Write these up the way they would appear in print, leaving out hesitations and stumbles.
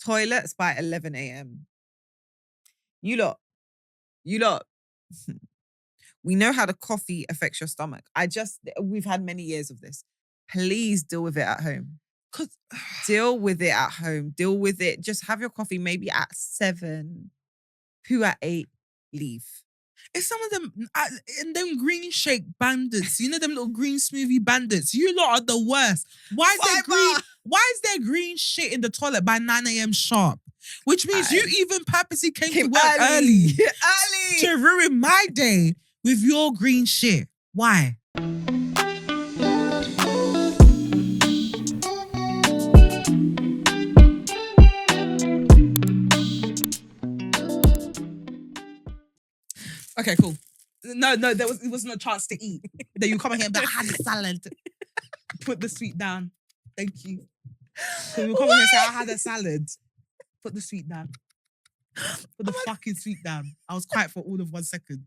Toilets by 11 a.m. You lot. We know how the coffee affects your stomach. We've had many years of this. Please deal with it at home. Deal with it at home. Deal with it. Just have your coffee maybe at 7. Poo at 8. Leave. It's some of them, and them green shake bandits. You know them little green smoothie bandits. You lot are the worst. Why is there green shit in the toilet by 9 a.m. sharp? Which means you even purposely came to work early to ruin my day with your green shit. Why? Okay, cool. No, it wasn't a chance to eat. Then you come in here and be like, I had a salad. Put the sweet down. Thank you. So you come in here and say, I had a salad. Put the sweet down. Put the fucking sweet down. I was quiet for all of 1 second.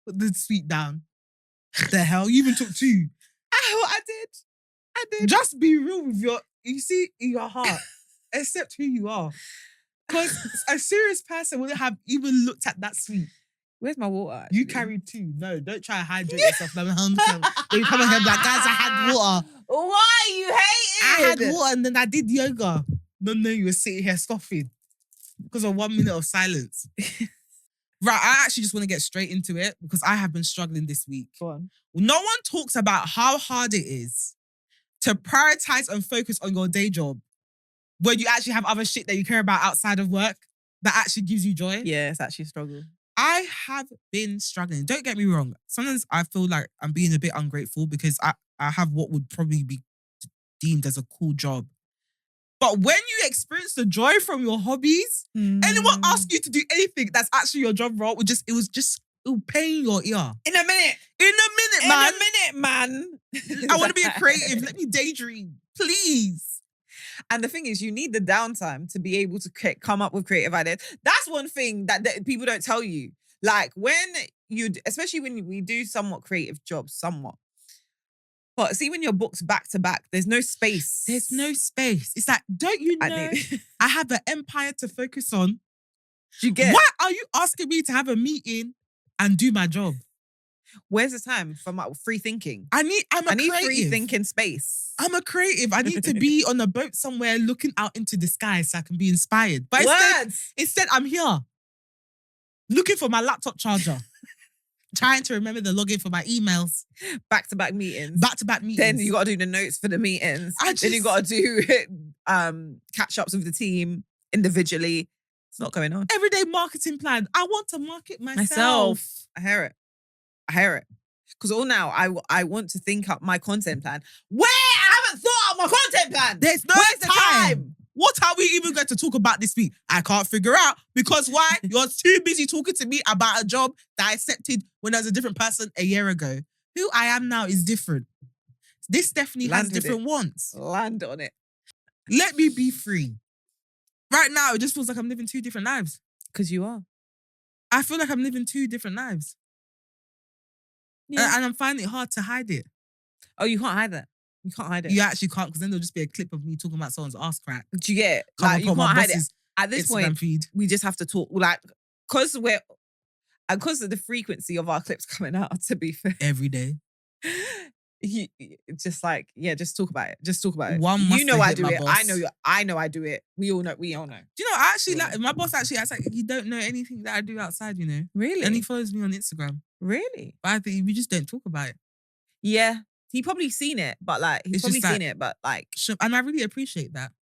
Put the sweet down. The hell? You even took 2. I did. Just be real with your heart. Accept who you are. Because a serious person wouldn't have even looked at that sweet. Where's my water? Actually? You carried 2. No, don't try to hydrate yourself. Then you come in here like, guys, I had water. Why? You hated? I had water and then I did yoga. No, you were sitting here scoffing because of 1 minute of silence. Right, I actually just want to get straight into it because I have been struggling this week. Go on. No one talks about how hard it is to prioritize and focus on your day job when you actually have other shit that you care about outside of work that actually gives you joy. Yeah, it's actually a struggle. I have been struggling. Don't get me wrong. Sometimes I feel like I'm being a bit ungrateful because I have what would probably be deemed as a cool job. But when you experience the joy from your hobbies, anyone ask you to do anything that's actually your job role, it will pain your ear. In a minute, man. I want to be a creative. Let me daydream, please. And the thing is, you need the downtime to be able to come up with creative ideas. That's one thing that people don't tell you. Like especially when we do somewhat creative jobs, But see, when you're booked back to back, there's no space. There's no space. It's like, don't you know I have an empire to focus on? Do you get? Why are you asking me to have a meeting and do my job? Where's the time for my free thinking? I need creative. Free thinking space. I'm a creative. I need to be on a boat somewhere looking out into the sky so I can be inspired. But instead I'm here looking for my laptop charger. Trying to remember the login for my emails. Back-to-back meetings. Then you got to do the notes for the meetings. Then you got to do catch-ups with the team individually. It's not going on. Everyday marketing plan. I want to market myself. I hear it. Because all now, I want to think up my content plan. Where? I haven't thought up my content plan. There's no time. What are we even going to talk about this week? I can't figure out. Because why? You're too busy talking to me about a job that I accepted when I was a different person a year ago. Who I am now is different. This definitely has different wants. Land on it. Let me be free. Right now, it just feels like I'm living 2 different lives. Because you are. I feel like I'm living 2 different lives. Yeah. And I'm finding it hard to hide it. Oh, you can't hide that. You can't hide it. You actually can't, because then there'll just be a clip of me talking about someone's ass crack. Do you get it? Like, you can't hide it. At this point, we just have to talk. Like, because of the frequency of our clips coming out, to be fair. Every day. Just like, just talk about it. Just talk about it. You know I do it. Boss. I know I do it. We all know. Do you know, I actually like my boss actually acts like you don't know anything that I do outside, you know. Really? And he follows me on Instagram. Really? But I think we just don't talk about it. Yeah. He probably seen it, but like, and I really appreciate that.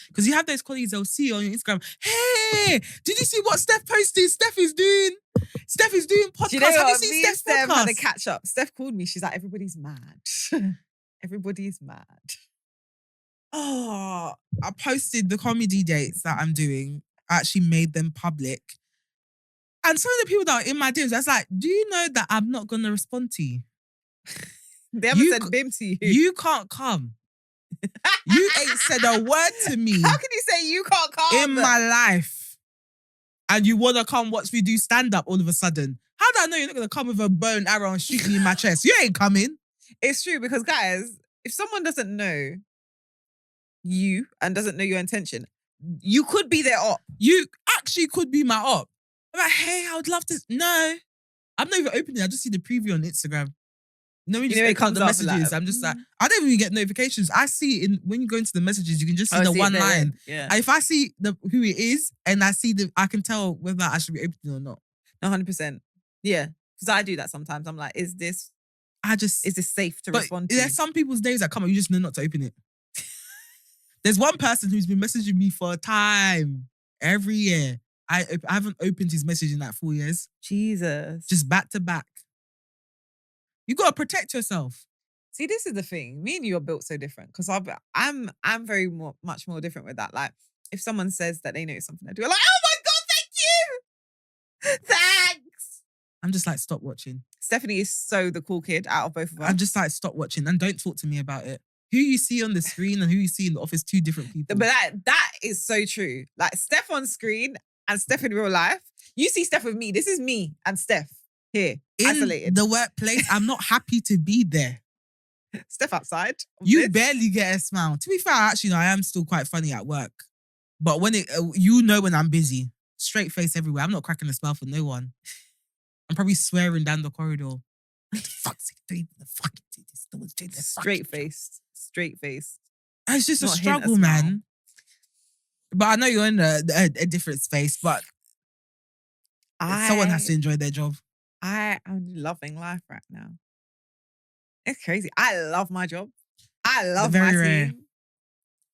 Because you have those colleagues, they'll see you on your Instagram, hey, did you see what Steph posted? Steph is doing podcasts. You know have you seen Steph's podcast? Had a catch up. Steph called me. She's like, everybody's mad. Everybody's mad. Oh, I posted the comedy dates that I'm doing. I actually made them public. And some of the people that are in my DMs, I was like, do you know that I'm not going to respond to you? They haven't said bim to you. You can't come. You ain't said a word to me. How can you say you can't come? In my life. And you want to come watch me do stand-up all of a sudden. How do I know you're not going to come with a bow and arrow and shoot me in my chest? You ain't coming. It's true because, guys, if someone doesn't know you and doesn't know your intention, You could be their op. You actually could be my op. I'm like, hey, I would love to. No, I'm not even opening. I just see the preview on Instagram. You know, when you just it open up comes the up messages, like, I'm just like, I don't even get notifications. I see it when you go into the messages, you can just see the one line. Yeah. And if I see who it is and I see I can tell whether I should be opening or not. 100%. Yeah. Because I do that sometimes. I'm like, is this safe to respond to? There's some people's days that come up, you just know not to open it. There's one person who's been messaging me for a time, every year. I haven't opened his message in like 4 years. Jesus. Just back to back. You got to protect yourself. See, this is the thing. Me and you are built so different because I'm very much more different with that. Like, if someone says that they know something I do, I'm like, oh my God, thank you. Thanks. I'm just like, stop watching. Stephanie is so the cool kid out of both of us. I'm just like, stop watching and don't talk to me about it. Who you see on the screen and who you see in the office, two different people. But that is so true. Like, Steph on screen and Steph in real life. You see Steph with me. This is me and Steph here, isolated. In the workplace, I'm not happy to be there. Steph outside. You barely get a smile. To be fair, actually, no, I am still quite funny at work. But when when I'm busy, straight face everywhere. I'm not cracking a smile for no one. I'm probably swearing down the corridor. What the fuck's it doing? The fucking do this. No one's doing this. Straight faced. It's just Not a a struggle, hint, a smile. man. But I know you're in a different space, but someone has to enjoy their job. I am loving life right now. It's crazy. I love my job. I love my team.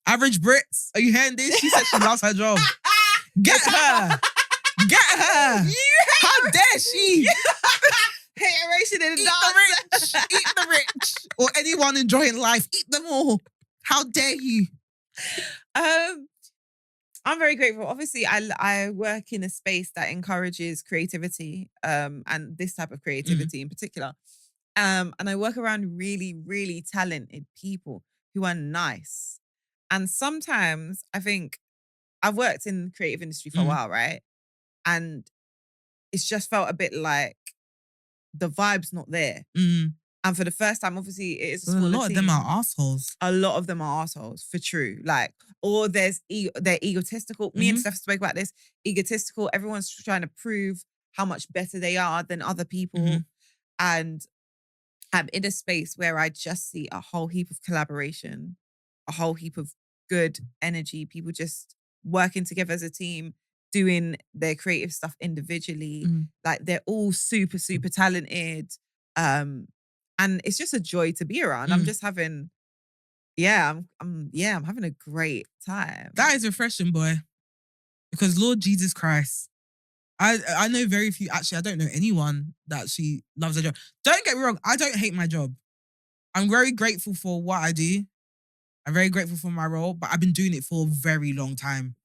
Average Brits, are you hearing this? She said she loves her job. Get her. Get her. How dare she? Hateration in the Eat the rich. Eat the rich. Or anyone enjoying life. Eat them all. How dare you? I'm very grateful. Obviously, I work in a space that encourages creativity, and this type of creativity in particular. And I work around really, really talented people who are nice. And sometimes I think I've worked in the creative industry for a while, right? And it's just felt a bit like the vibe's not there. And for the first time, obviously, it is a smaller lot of them are assholes. A lot of them are assholes, for true. Like, or they're egotistical. Me and Steph spoke about this. Egotistical. Everyone's trying to prove how much better they are than other people. And I'm in a space where I just see a whole heap of collaboration, a whole heap of good energy, people just working together as a team, doing their creative stuff individually. Like, they're all super, super talented. And it's just a joy to be around. I'm just having, I'm having a great time. That is refreshing, boy. Because Lord Jesus Christ, I know very few, actually, I don't know anyone that actually loves their job. Don't get me wrong, I don't hate my job. I'm very grateful for what I do. I'm very grateful for my role, but I've been doing it for a very long time.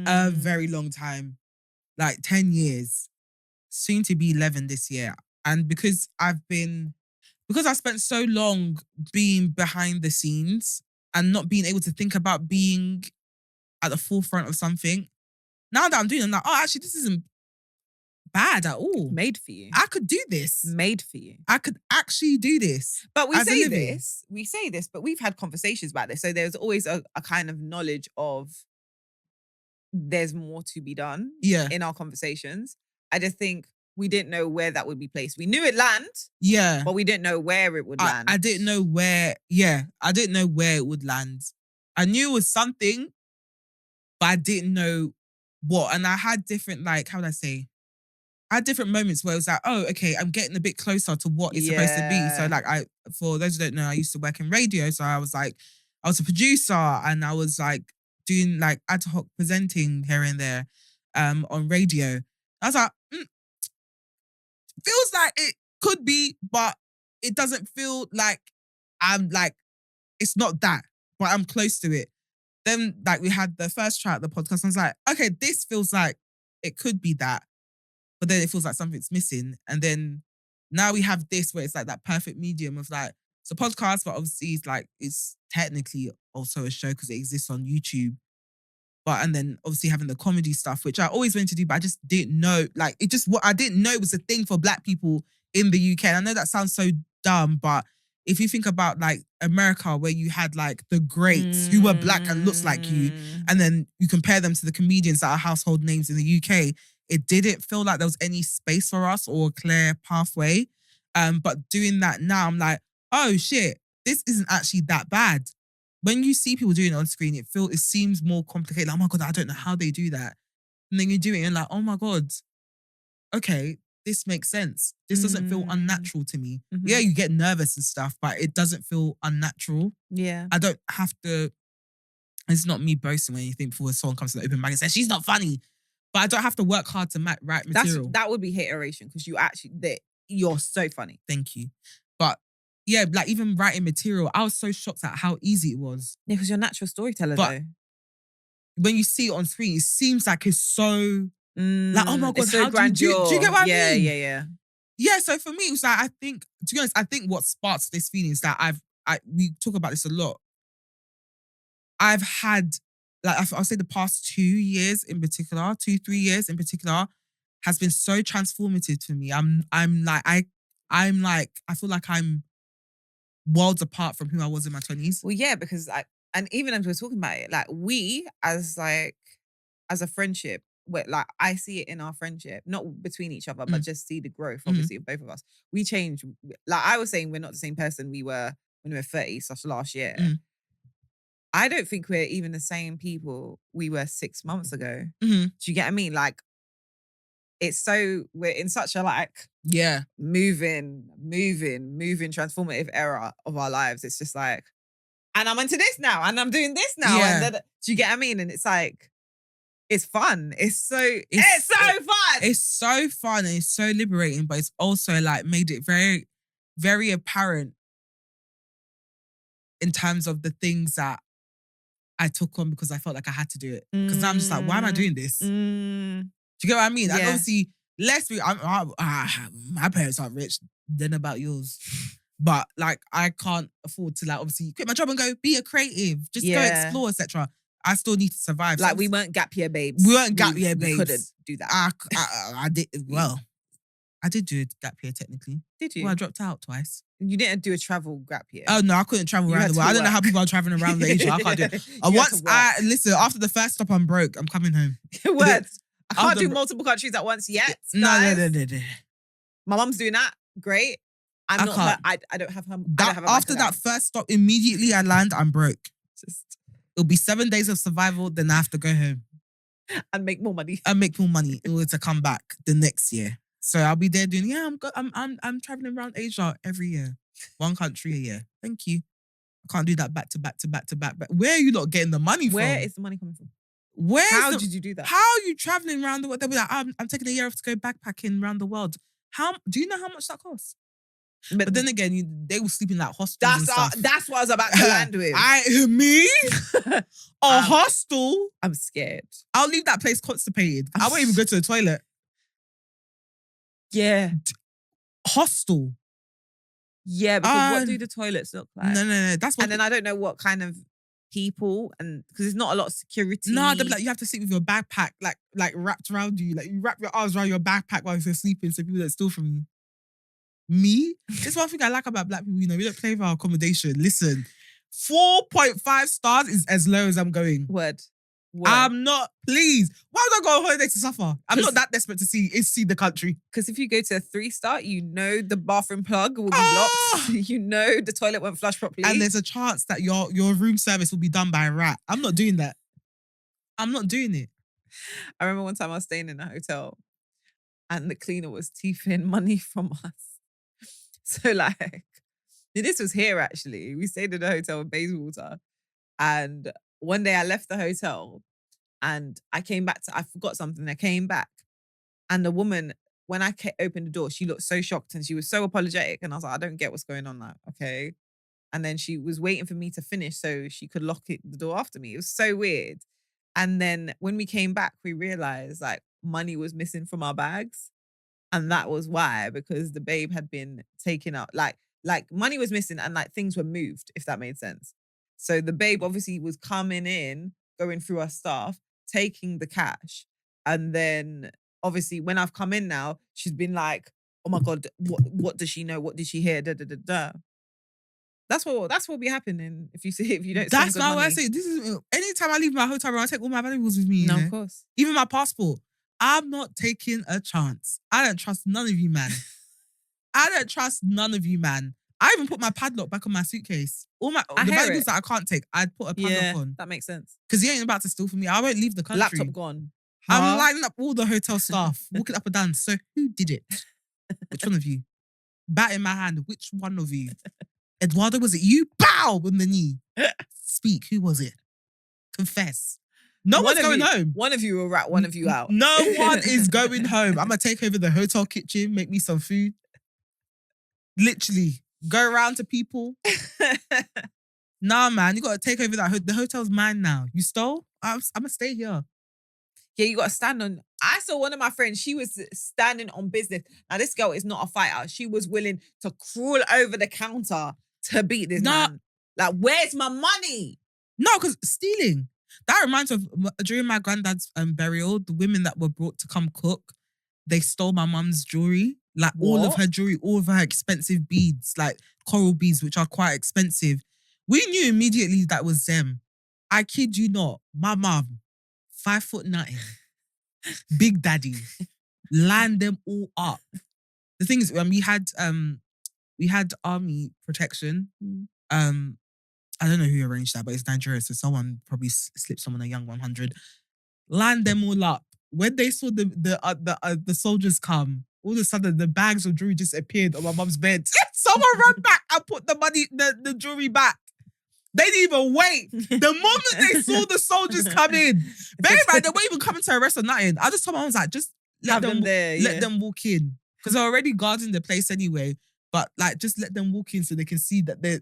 A very long time. Like 10 years. Soon to be 11 this year. And because I spent so long being behind the scenes and not being able to think about being at the forefront of something, now that I'm doing it, I'm like, oh, actually, this isn't bad at all. Made for you. I could do this. Made for you. I could actually do this. But we say this, but we've had conversations about this. So there's always a kind of knowledge of there's more to be done in our conversations. I just think we didn't know where that would be placed. We knew it'd land. Yeah. But we didn't know where it would land. I didn't know where, I didn't know where it would land. I knew it was something, but I didn't know what. And I had different, like, how would I say? I had different moments where it was like, oh, okay, I'm getting a bit closer to what it's supposed to be. So like, for those who don't know, I used to work in radio. So I was a producer and I was like doing like ad hoc presenting here and there on radio. I was like, feels like it could be, but it doesn't feel like I'm like, it's not that, but I'm close to it. Then like we had the first try at the podcast. I was like, okay, this feels like it could be that, but then it feels like something's missing. And then now we have this where it's like that perfect medium of like, it's a podcast, but obviously it's technically also a show because it exists on YouTube. But, and then obviously having the comedy stuff, which I always wanted to do, but I just didn't know, like I didn't know it was a thing for Black people in the UK. And I know that sounds so dumb, but if you think about like America, where you had like the greats who were black and looks like you, and then you compare them to the comedians that are household names in the UK, it didn't feel like there was any space for us or a clear pathway. But doing that now, I'm like, oh shit, this isn't actually that bad. When you see people doing it on screen, it seems more complicated. Like, oh my God, I don't know how they do that. And then you do it and you're like, oh my God, okay, this makes sense. This doesn't feel unnatural to me. Yeah, you get nervous and stuff, but it doesn't feel unnatural. Yeah. I don't have to, it's not me boasting when you think before someone comes to the open mic and says, she's not funny. But I don't have to work hard to write material. That would be hateration because you're so funny. Thank you. But yeah, like even writing material, I was so shocked at how easy it was. Yeah, because you're a natural storyteller though. When you see it on screen, it seems like it's so like, oh my God, it's so how grandeur. do you get what I mean? Yeah. Yeah, so for me, it was like, I think, to be honest, I think what sparks this feeling is that we talk about this a lot. I've had, like, I'll say the past 2 years in particular, 2-3 years in particular, has been so transformative to me. I feel like I'm worlds apart from who I was in my 20s. Well, yeah, because and even as we're talking about it, like we as a friendship, like I see it in our friendship, not between each other, but just see the growth, obviously, of both of us. We changed. Like I was saying, we're not the same person we were when we were 30, such last year. I don't think we're even the same people we were 6 months ago. Do you get what I mean? Like, we're in such a moving, transformative era of our lives. It's just like, and I'm into this now, and I'm doing this now. Yeah. And do you get what I mean? And it's like, it's fun. It's so fun. It's so fun and it's so liberating, but it's also like made it very, very apparent in terms of the things that I took on because I felt like I had to do it. Because now I'm just like, why am I doing this? Do you get what I mean? And obviously, my parents aren't rich. Then about yours. But like, I can't afford to like obviously quit my job and go be a creative. Just go explore, etc. I still need to survive. Like, we weren't gap year babes. We weren't gap year babes. We couldn't do that. I did, well, I did do a gap year technically. Did you? Well, I dropped out twice. You didn't do a travel gap year? Oh no, I couldn't travel around the world. I don't know how people are traveling around Asia. I can't do it. Listen, after the first stop, I'm broke. I'm coming home. Words. I can't do multiple countries at once yet. No. My mum's doing that. Great. I don't have her. After that first stop, immediately I land, I'm broke. It'll be 7 days of survival, then I have to go home. And make more money. In order to come back the next year. So I'll be there doing, I'm traveling around Asia every year. One country a year. Thank you. I can't do that back to back. But where are you not getting the money from? Where is the money coming from? How did you do that? How are you traveling around the world? They'll be like, I'm taking a year off to go backpacking around the world. Do you know how much that costs? But then again, they will sleep in like hostels and stuff. That's what I was about to land with. Me? A hostel? I'm scared. I'll leave that place constipated. I won't even go to the toilet. Yeah. Hostel? Yeah, because what do the toilets look like? No. That's what. And then I don't know what kind of people, and because there's not a lot of security. No, they'll be like, you have to sleep with your backpack like wrapped around you. Like you wrap your arms around your backpack while you're sleeping so people don't steal from you. Me? It's one thing I like about black people, we don't play for our accommodation. Listen, 4.5 stars is as low as I'm going. Word. I'm not, please. Why would I go on holiday to suffer? I'm not that desperate to see the country. Because if you go to a 3-star, the bathroom plug will be blocked. The toilet won't flush properly. And there's a chance that your room service will be done by a rat. I'm not doing that. I'm not doing it. I remember one time I was staying in a hotel and the cleaner was teething money from us. So this was here actually. We stayed in a hotel in Bayswater, and one day I left the hotel and I came back I forgot something. I came back and the woman, when I opened the door, she looked so shocked and she was so apologetic. And I was like, I don't get what's going on. Like, okay. And then she was waiting for me to finish so she could lock the door after me. It was so weird. And then when we came back, we realized money was missing from our bags. And that was why, because the babe had been taken out. Like money was missing and things were moved, if that made sense. So the babe obviously was coming in, going through our stuff, taking the cash. And then obviously when I've come in now, she's been like, oh my God, what does she know? What did she hear? Da, da, da, da. That's what be happening if you don't. That's spend good why I money. say this is anytime I leave my hotel room, I take all my valuables with me. No, you know? of course. Even my passport. I'm not taking a chance. I don't trust none of you, man. I don't trust none of you, man. I even put my padlock back on my suitcase. All the hear valuables it. that I can't take, I'd put a padlock on. That makes sense. Because he ain't about to steal from me. I won't leave the country. Laptop gone. I'm lining up all the hotel staff, walking up and down. So who did it? Which one of you? Bat in my hand. Which one of you? Eduardo, was it you? Bow on the knee. Speak. Who was it? Confess. No one's going home. One of you will rat one of you out. No one is going home. I'm going to take over the hotel kitchen, make me some food. Literally. Go around to people. Nah, man. You got to take over that. The hotel's mine now. You stole? I'm going to stay here. Yeah, you got to stand on. I saw one of my friends, she was standing on business. Now, this girl is not a fighter. She was willing to crawl over the counter to beat this man. Like, where's my money? No, because stealing. That reminds me of during my granddad's burial, the women that were brought to come cook, they stole my mum's jewelry. Like all of her jewelry, all of her expensive beads, like coral beads, which are quite expensive. We knew immediately that was them. I kid you not. My mum, 5'9", Big Daddy, lined them all up. The thing is, we had army protection. I don't know who arranged that, but it's Nigeria, so someone probably slipped someone a young 100. Lined them all up. When they saw the soldiers come, all of a sudden the bags of jewelry just appeared on my mum's bed. Someone ran back and put the money, the jewelry back. They didn't even wait. The moment they saw the soldiers come in, they weren't even coming to arrest or nothing. I just told my mum, I was like, just let them walk in. Because they're already guarding the place anyway. But like, just let them walk in so they can see that they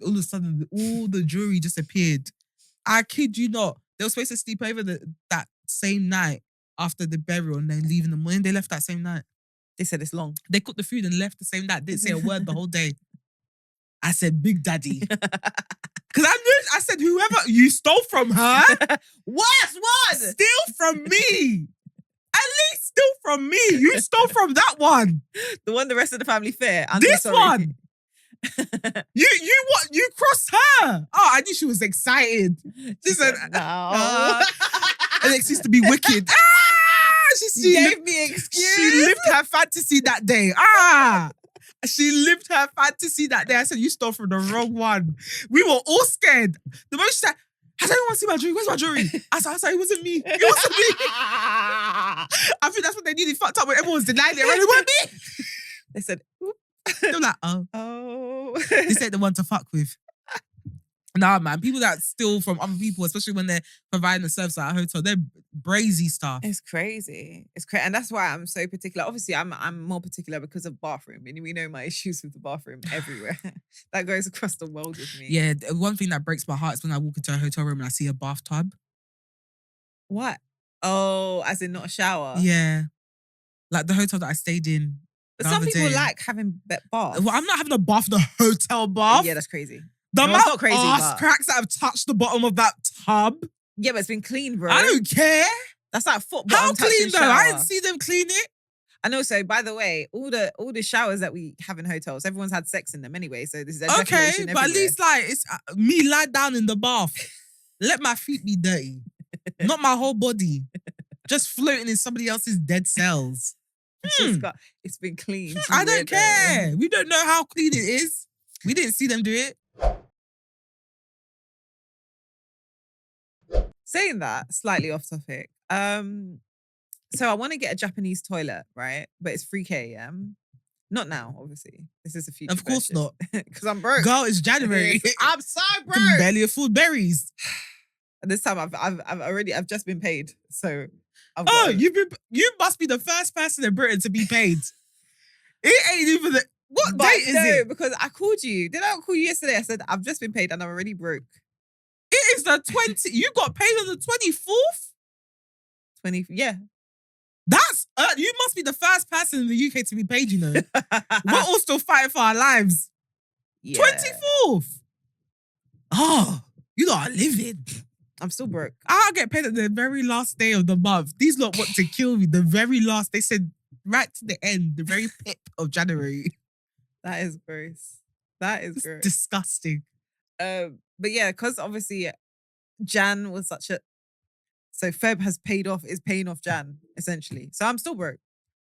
all of a sudden all the jewelry just appeared. I kid you not. They were supposed to sleep over that same night after the burial and then leave in the morning. They left that same night. They said it's long. They cooked the food and left the same night. Didn't say a word the whole day. I said, Big Daddy. Because I said, whoever you stole from her. What? Steal from me. At least steal from me. You stole from that one. The one the rest of the family fair. This one. You crossed her. Oh, I knew she was excited. Listen, no. Alex used to be wicked. She gave me excuse. She lived her fantasy that day. She lived her fantasy that day. I said, you stole from the wrong one. We were all scared. The moment she said, has anyone seen my jewelry? Where's my jewelry? I said, it wasn't me. It wasn't me. I think that's what they needed. Fucked up when everyone was denying it. It wasn't me. They said, oop. They were like, oh. This ain't the one to fuck with. Nah, man. People that steal from other people, especially when they're providing a service at a hotel, they're brazy stuff. It's crazy. It's crazy. And that's why I'm so particular. Obviously, I'm more particular because of bathroom. And we know my issues with the bathroom everywhere. That goes across the world with me. Yeah, one thing that breaks my heart is when I walk into a hotel room and I see a bathtub. What? Oh, as in not a shower? Yeah. Like the hotel that I stayed in. But some people like having baths. Well, I'm not having a bath in the hotel bath. Yeah, that's crazy. The no, it's not crazy, ass cracks that have touched the bottom of that tub. Yeah, but it's been clean, bro. I don't care. That's like football. How clean though? I didn't see them clean it. And also, by the way, all the showers that we have in hotels, everyone's had sex in them anyway. So this is okay, but at least like it's me lie down in the bath. Let my feet be dirty, not my whole body, just floating in somebody else's dead cells. It's been clean. I don't care. We don't know how clean it is. We didn't see them do it. Saying that, slightly off topic. So I want to get a Japanese toilet, right? But it's 3K, yeah? Not now, obviously. This is a future. Of course not. Because I'm broke. Girl, it's January. I'm so broke. Can barely afford berries. And this time I've just been paid. So you must be the first person in Britain to be paid. It ain't even what date is it? Because I called you. Did I call you yesterday? I said, I've just been paid and I'm already broke. It is the 20. You got paid on the 24th? 20, yeah. That's, you must be the first person in the UK to be paid, you know. We're all still fighting for our lives. Yeah. 24th. Oh, you lot are living. I'm still broke. I'll get paid at the very last day of the month. These lot want to kill me. The very last, they said right to the end, the very pip of January. That is gross. That is It's great. disgusting. But yeah, because obviously Jan was such a... So Feb is paying off Jan, essentially. So I'm still broke.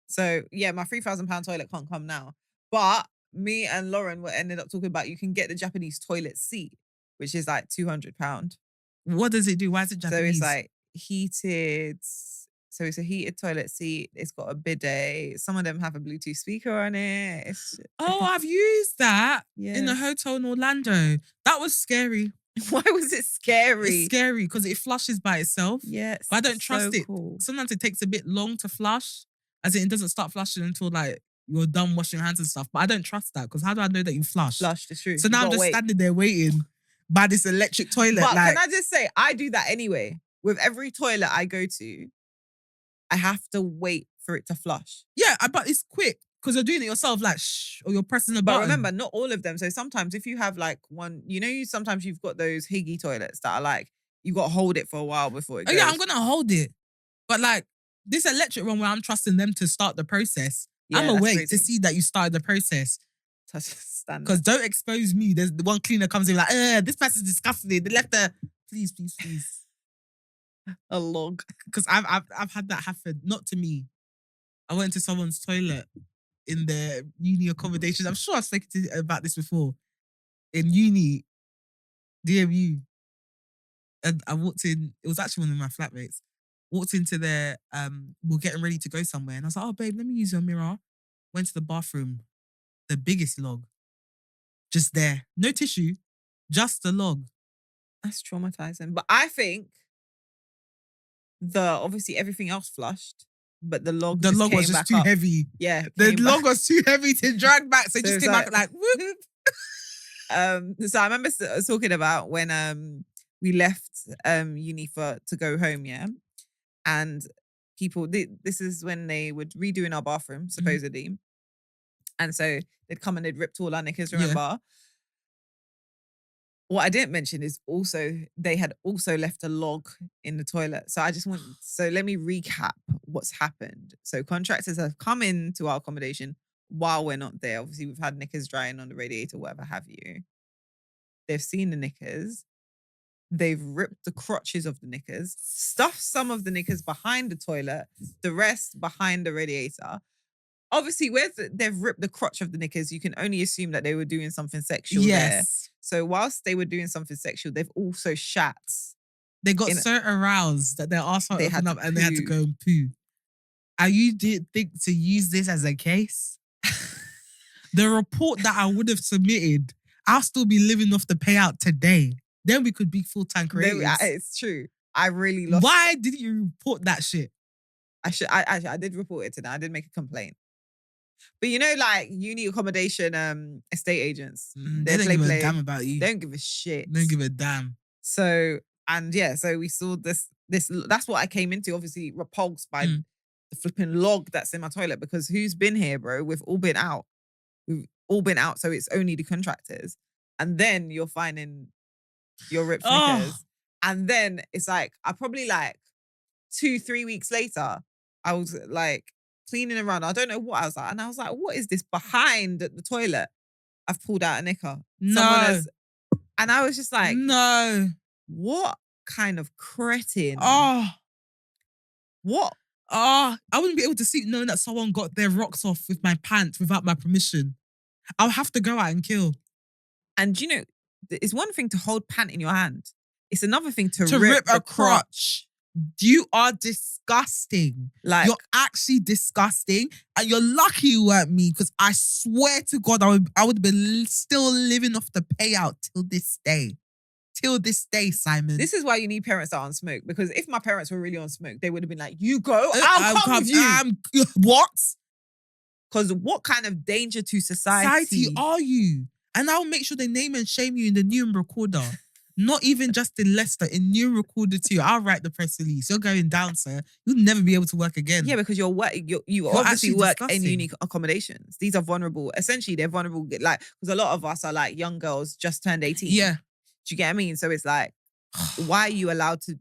So yeah, my £3,000 toilet can't come now. But me and Lauren ended up talking about you can get the Japanese toilet seat, which is like £200. What does it do? Why is it Japanese? So it's like heated. So it's a heated toilet seat. It's got a bidet. Some of them have a Bluetooth speaker on it. Oh, I've used that in a Yes. hotel in Orlando. That was scary. Why was it scary? It's scary because it flushes by itself. Yes. But I don't trust it. Cool. Sometimes it takes a bit long to flush, as in it doesn't start flushing until like you're done washing your hands and stuff. But I don't trust that because how do I know that you flushed? Flushed, it's true. So now I'm just standing there waiting by this electric toilet. But like, can I just say, I do that anyway. With every toilet I go to, I have to wait for it to flush. yeah, but it's quick because you're doing it yourself, like shh, or you're pressing the button. But remember, not all of them. So sometimes if you have like one, sometimes you've got those higgy toilets that are like, you got to hold it for a while before it goes. Oh yeah, I'm going to hold it. But like this electric one where I'm trusting them to start the process, I'm going to wait to see that you started the process. Because don't expose me. There's the one cleaner comes in like, this person's disgusting. They left the... Please. A log. Because I've had that happen. Not to me. I went to someone's toilet in their uni accommodation. I'm sure I've spoken to you about this before. In uni, DMU. And I walked in, it was actually one of my flatmates. Walked into their, we're getting ready to go somewhere. And I was like, oh babe, let me use your mirror. Went to the bathroom. The biggest log. Just there. No tissue. Just the log. That's traumatizing. But I think obviously everything else flushed, but the log was just too heavy. Yeah. The log was too heavy to drag back. So it just came back like whoop. So I remember talking about when we left uni to go home, yeah. And people, this is when they were redoing our bathroom, supposedly. Mm-hmm. And so they'd come and they'd ripped all our knickers, remember? Yeah. What I didn't mention is also they had also left a log in the toilet. So let me recap what's happened. So contractors have come into our accommodation while we're not there. Obviously, we've had knickers drying on the radiator, whatever have you. They've seen the knickers. They've ripped the crotches of the knickers, stuffed some of the knickers behind the toilet, the rest behind the radiator. Obviously, they've ripped the crotch of the knickers, you can only assume that they were doing something sexual there. So whilst they were doing something sexual, they've also shat. They got so aroused that their arsehole opened up and they had to go and poo. And you didn't think to use this as a case? The report that I would have submitted, I'll still be living off the payout today. Then we could be full-time creators. It's true. I really lost. Why didn't you report that shit? I did report it to them. I did make a complaint. But like uni accommodation estate agents. They don't give a damn about you. They don't give a shit. They don't give a damn. So we saw this, that's what I came into, obviously repulsed by the flipping log that's in my toilet, because who's been here, bro? We've all been out. So it's only the contractors. And then you're finding your ripped knickers. And then it's like, I probably 2-3 weeks later, I was like cleaning around. I don't know what I was like. And I was like, what is this behind the toilet? I've pulled out a knicker. No. And I was just like, no. What kind of cretin? What? I wouldn't be able to sleep knowing that someone got their rocks off with my pants without my permission. I'll have to go out and kill. And it's one thing to hold pant in your hand. It's another thing to rip a crotch. You are disgusting. You're actually disgusting. And you're lucky you weren't me, because I swear to God, I would have been still living off the payout till this day. Till this day, Simon. This is why you need parents that are on smoke. Because if my parents were really on smoke, they would have been like, you go, I'll come with you. What? Because what kind of danger to society are you? And I'll make sure they name and shame you in the new recorder. Not even just in Leicester, in new recorder too. I'll write the press release. You're going down, sir. You'll never be able to work again. Yeah, because you obviously work in unique accommodations. These are vulnerable. Essentially, they're vulnerable. Because a lot of us are young girls just turned 18. Yeah. Do you get what I mean? So it's why are you allowed to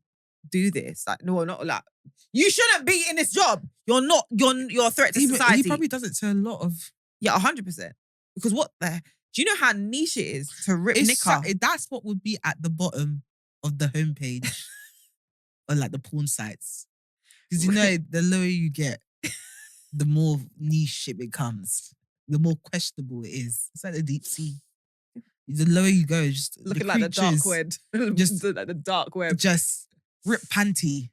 do this? No, not you shouldn't be in this job. You're not. You're a threat to society. He probably does it to a lot of. Yeah, 100%. Because what the Do you know how niche it is to rip It's knicker? that's what would be at the bottom of the homepage or like the porn sites. Because you know, the lower you get, the more niche it becomes. The more questionable it is. It's like the deep sea. The lower you go, just Looking like the dark web. just- like the dark web. just rip panty.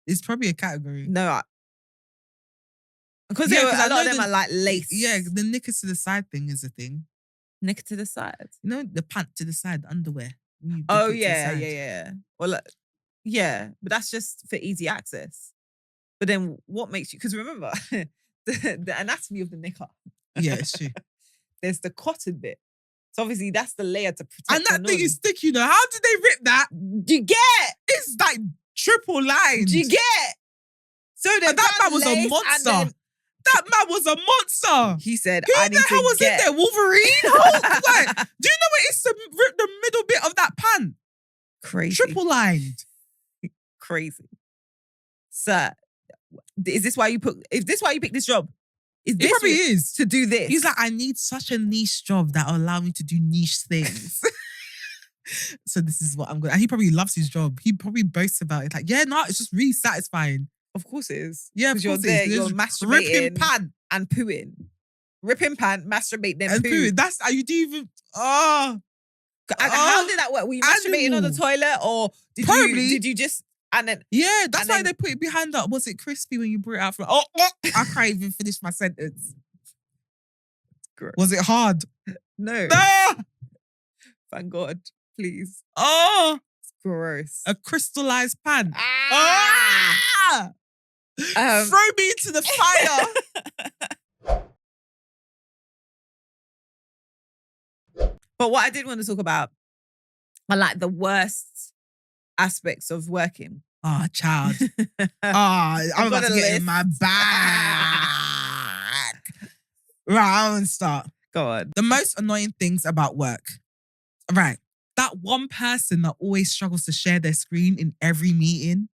It's probably a category. No, because Yeah, a 'cause I lot of know them are like lace. Yeah, the knickers to the side thing is a thing. Knicker to the side. You know, the pant to the side, underwear. You dip Oh it to the yeah, side. yeah. Or like, yeah, but that's just for easy access. But then what makes you? Because remember, the anatomy of the knicker. Yeah, it's true. There's the cotton bit. So obviously that's the layer to protect. And that the thing nun. is thick, you know. How did they rip that? Do you get? It's like triple lined. Do you get? So And that man was a monster. That man was a monster. He said, Who "I need the hell to was get." in there? Wolverine? Like, do you know what it's to rip the middle bit of that pant? Crazy, Triple lined. crazy. Sir, is this why you put? Is this why you picked this job? Is It this probably what- is. to do this? He's like, I need such a niche job that will allow me to do niche things. So this is what I'm going to. And he probably loves his job. He probably boasts about it. Like, yeah, no, it's just really satisfying. Of course it is. Yeah, of 'Cause you're course it there, is. you're Just masturbating ripping pant and pooing. Ripping pant, masturbate, then and poo. poo. That's how you do even. Oh, How did that work? Were you masturbating on the animal. toilet or Probably. did you just and then yeah, that's And why then- they put it behind that. Was it crispy when you brought it out from? Oh, I can't even finish my sentence. Gross. Was it hard? No. Ah! Thank God. Please. Oh, Gross. a crystallized pan. Ah! Ah! Throw me into the fire. But what I did want to talk about are like the worst aspects of working. Oh, child. I'm I've about got to a get in list. my bag. Right, I want to start. Go on. The most annoying things about work. Right. That one person that always struggles to share their screen in every meeting.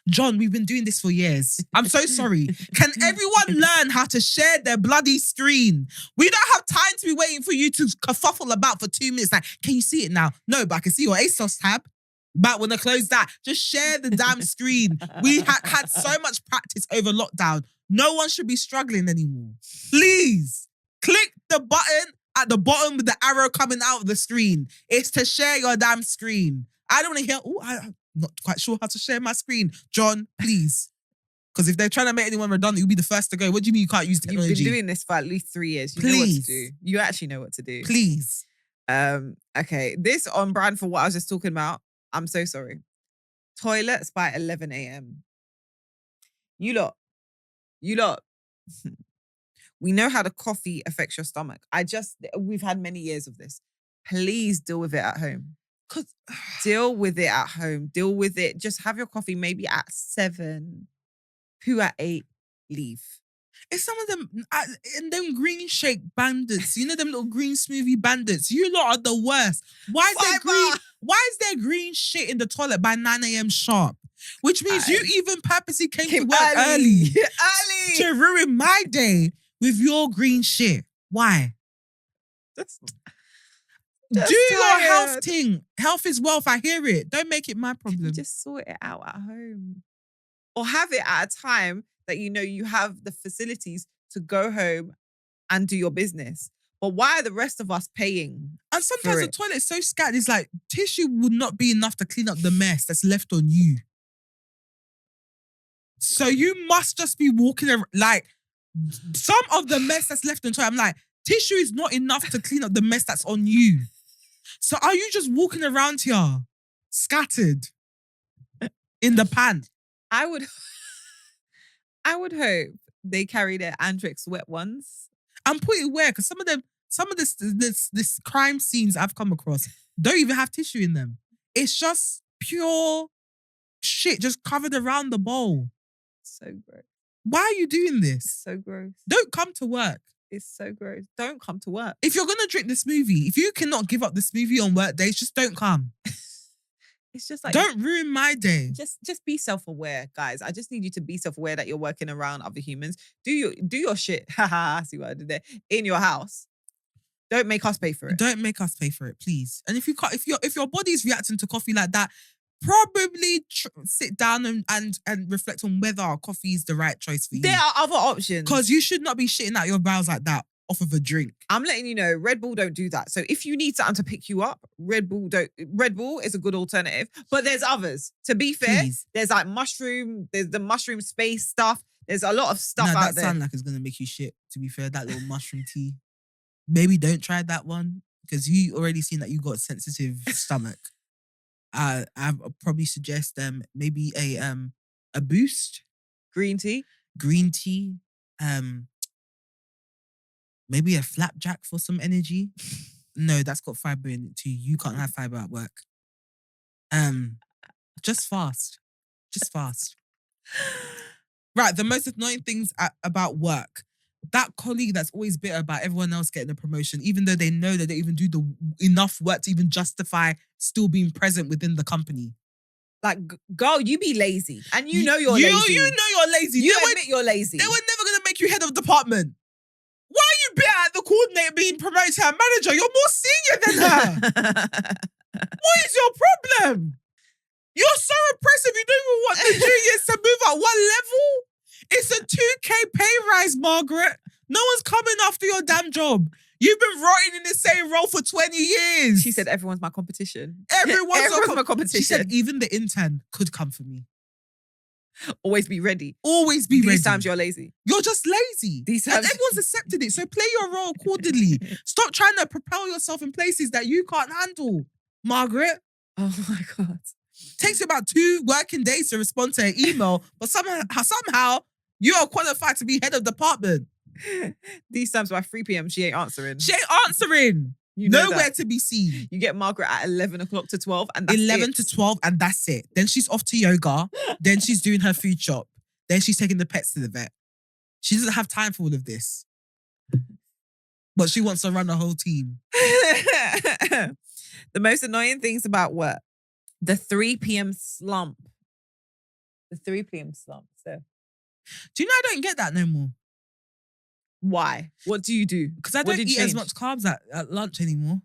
John, we've been doing this for years. I'm so sorry. Can everyone learn how to share their bloody screen? We don't have time to be waiting for you to kerfuffle about for 2 minutes. Like, can you see it now? No, but I can see your ASOS tab. But when I close that, just share the damn screen. We had so much practice over lockdown. No one should be struggling anymore. Please, click the button at the bottom with the arrow coming out of the screen. It's to share your damn screen. I don't want to hear, I'm not quite sure how to share my screen. John, please. Because if they're trying to make anyone redundant, you'll be the first to go. What do you mean you can't use You've technology? been doing this for at least 3 years. You know what to Please. do. You actually know what to do. Please. Okay. This on brand for what I was just talking about. I'm so sorry. Toilets by 11 a.m. You lot. We know how the coffee affects your stomach. We've had many years of this. Please deal with it at home. Deal with it at home. Deal with it. Just have your coffee maybe at 7, poo at 8, leave. It's some of them, and them green shake bandits. You know them little green smoothie bandits. You lot are the worst. Why is there green shit in the toilet by 9 a.m. sharp? Which means you even purposely came to work early to ruin my day with your green shit. Why? Do your health thing. Health is wealth. I hear it. Don't make it my problem. Just sort it out at home. Or have it at a time that you know you have the facilities to go home and do your business. But why are the rest of us paying? And sometimes for the it? toilet is so scattered. It's like tissue would not be enough to clean up the mess that's left on you. So you must just be walking around. Like some of the mess that's left on the toilet, I'm like, tissue is not enough to clean up the mess that's on you. So are you just walking around here scattered in the pan? I would hope they carry their Andrex wet ones. And put it where? Because some of this crime scenes I've come across don't even have tissue in them. It's just pure shit just covered around the bowl. So gross. Why are you doing this? So gross. Don't come to work. It's so gross. Don't come to work. If you're gonna drink the smoothie, if you cannot give up the smoothie on work days, just don't come. It's just like Don't ruin my day. just be self-aware, guys. I just need you to be self-aware that you're working around other humans. Do your shit. Haha, see what I did there? In your house. Don't make us pay for it. Don't make us pay for it, please. And if you can't, if your body's reacting to coffee like that, probably sit down and reflect on whether coffee is the right choice for you. There are other options. Because you should not be shitting out your bowels like that off of a drink. I'm letting you know, Red Bull don't do that. So if you need something to pick you up, Red Bull is a good alternative. But there's others. To be fair, there's like there's the mushroom space stuff. There's a lot of stuff out there. That sounds like it's gonna make you shit, to be fair, that little mushroom tea. Maybe don't try that one. Because you already seen that you got a sensitive stomach. I probably suggest maybe a boost. Green tea. Maybe a flapjack for some energy. No, that's got fiber in it too. You can't have fiber at work. Just fast. Right, the most annoying things about work. That colleague that's always bitter about everyone else getting a promotion, even though they know that they even do enough work to even justify still being present within the company. Like, girl, you be lazy. And you know you're lazy. You know you're lazy. You admit you're lazy. They were never going to make you head of department. Why are you bitter at the coordinator being promoted to a manager? You're more senior than her. What is your problem? You're so oppressive. You don't even want the juniors to move at one level. It's a 2K pay rise, Margaret. No one's coming after your damn job. You've been rotting in the same role for 20 years. She said, everyone's my competition. Everyone's my competition. She said, even the intern could come for me. Always be ready. Always be ready. These times you're lazy. You're just lazy. These times... And everyone's accepted it. So play your role accordingly. Stop trying to propel yourself in places that you can't handle, Margaret. Oh my God. Takes you about 2 working days to respond to an email, but somehow you are qualified to be head of department. These times by 3 p.m, she ain't answering. You know nowhere to be seen. You get Margaret at 11 o'clock to 12 and that's 11 to 12 and that's it. Then she's off to yoga. Then she's doing her food shop. Then she's taking the pets to the vet. She doesn't have time for all of this. But she wants to run a whole team. The most annoying things about work. The 3 p.m. slump. So. Do you know I don't get that no more? Why? What do you do? Because I don't eat as much carbs at lunch anymore.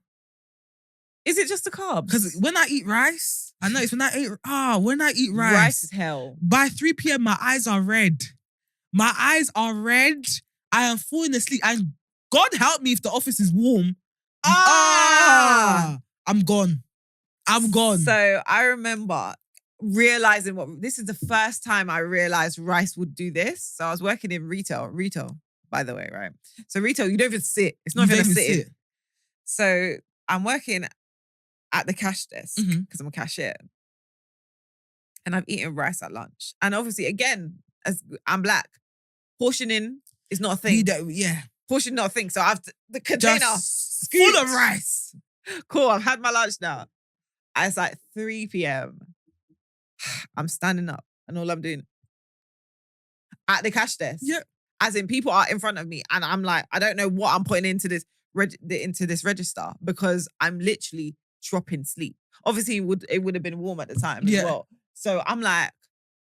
Is it just the carbs? Because when I eat rice, I know it's when I eat rice. Rice is hell. By 3 p.m, my eyes are red. I am falling asleep. And God help me if the office is warm. I'm gone. So I remember realizing this is the first time I realized rice would do this. So I was working in retail, by the way, right? So retail, you don't even sit. It's not even a sit. So I'm working at the cash desk because I'm a cashier. And I've eaten rice at lunch. And obviously, again, as I'm black, portioning is not a thing. Portioning not a thing. So I've the container full of rice. Cool, I've had my lunch now. It's like 3 p.m. I'm standing up and all I'm doing at the cash desk. Yeah. As in people are in front of me and I'm like, I don't know what I'm putting into this register because I'm literally dropping sleep. Obviously, it would have been warm at the time as well. So I'm like,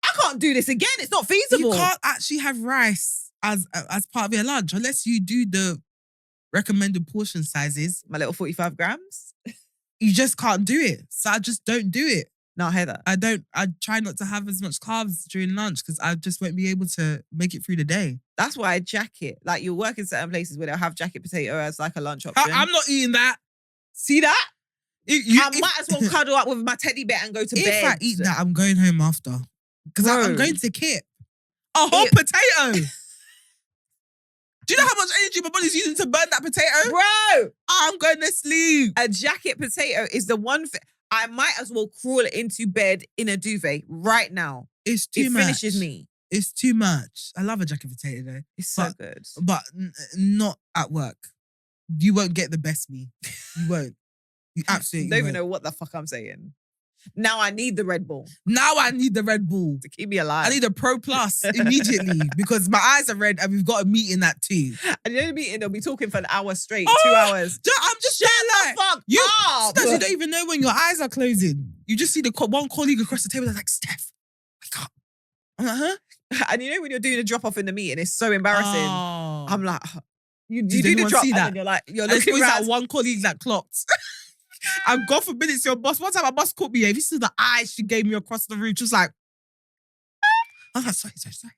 I can't do this again. It's not feasible. You can't actually have rice as part of your lunch unless you do the recommended portion sizes. My little 45 grams. You just can't do it. So I just don't do it. No, I hear that. I try not to have as much carbs during lunch because I just won't be able to make it through the day. That's why I jacket. Like you'll work in certain places where they'll have jacket potato as like a lunch option. I'm not eating that. See that? I might as well cuddle up with my teddy bear and go to bed. If I eat that, I'm going home after. Because I'm going to Kip. A whole potato. Do you know how much energy my body's using to burn that potato? Bro! I'm going to sleep. A jacket potato is the one thing. I might as well crawl into bed in a duvet right now. It's too much. It finishes me. It's too much. I love a jacket potato though. It's so good. But not at work. You won't get the best me. You won't. You absolutely don't won't. even know what the fuck I'm saying. Now I need the Red Bull. To keep me alive. I need a Pro Plus immediately because my eyes are red and we've got a meeting at 2. And in the meeting, they'll be talking for an hour straight, 2 hours. I'm just shut the fuck up. You don't even know when your eyes are closing. You just see the one colleague across the table that's like, Steph, wake up. I'm like, huh? And you know when you're doing a drop off in the meeting, it's so embarrassing. I'm like, You Did do the anyone drop see and that? then you're like, you're And it's looking always that around. one colleague that clocked. And God forbid it's your boss. One time my boss caught me. If you see the eyes she gave me across the room, she was like, I was like, sorry.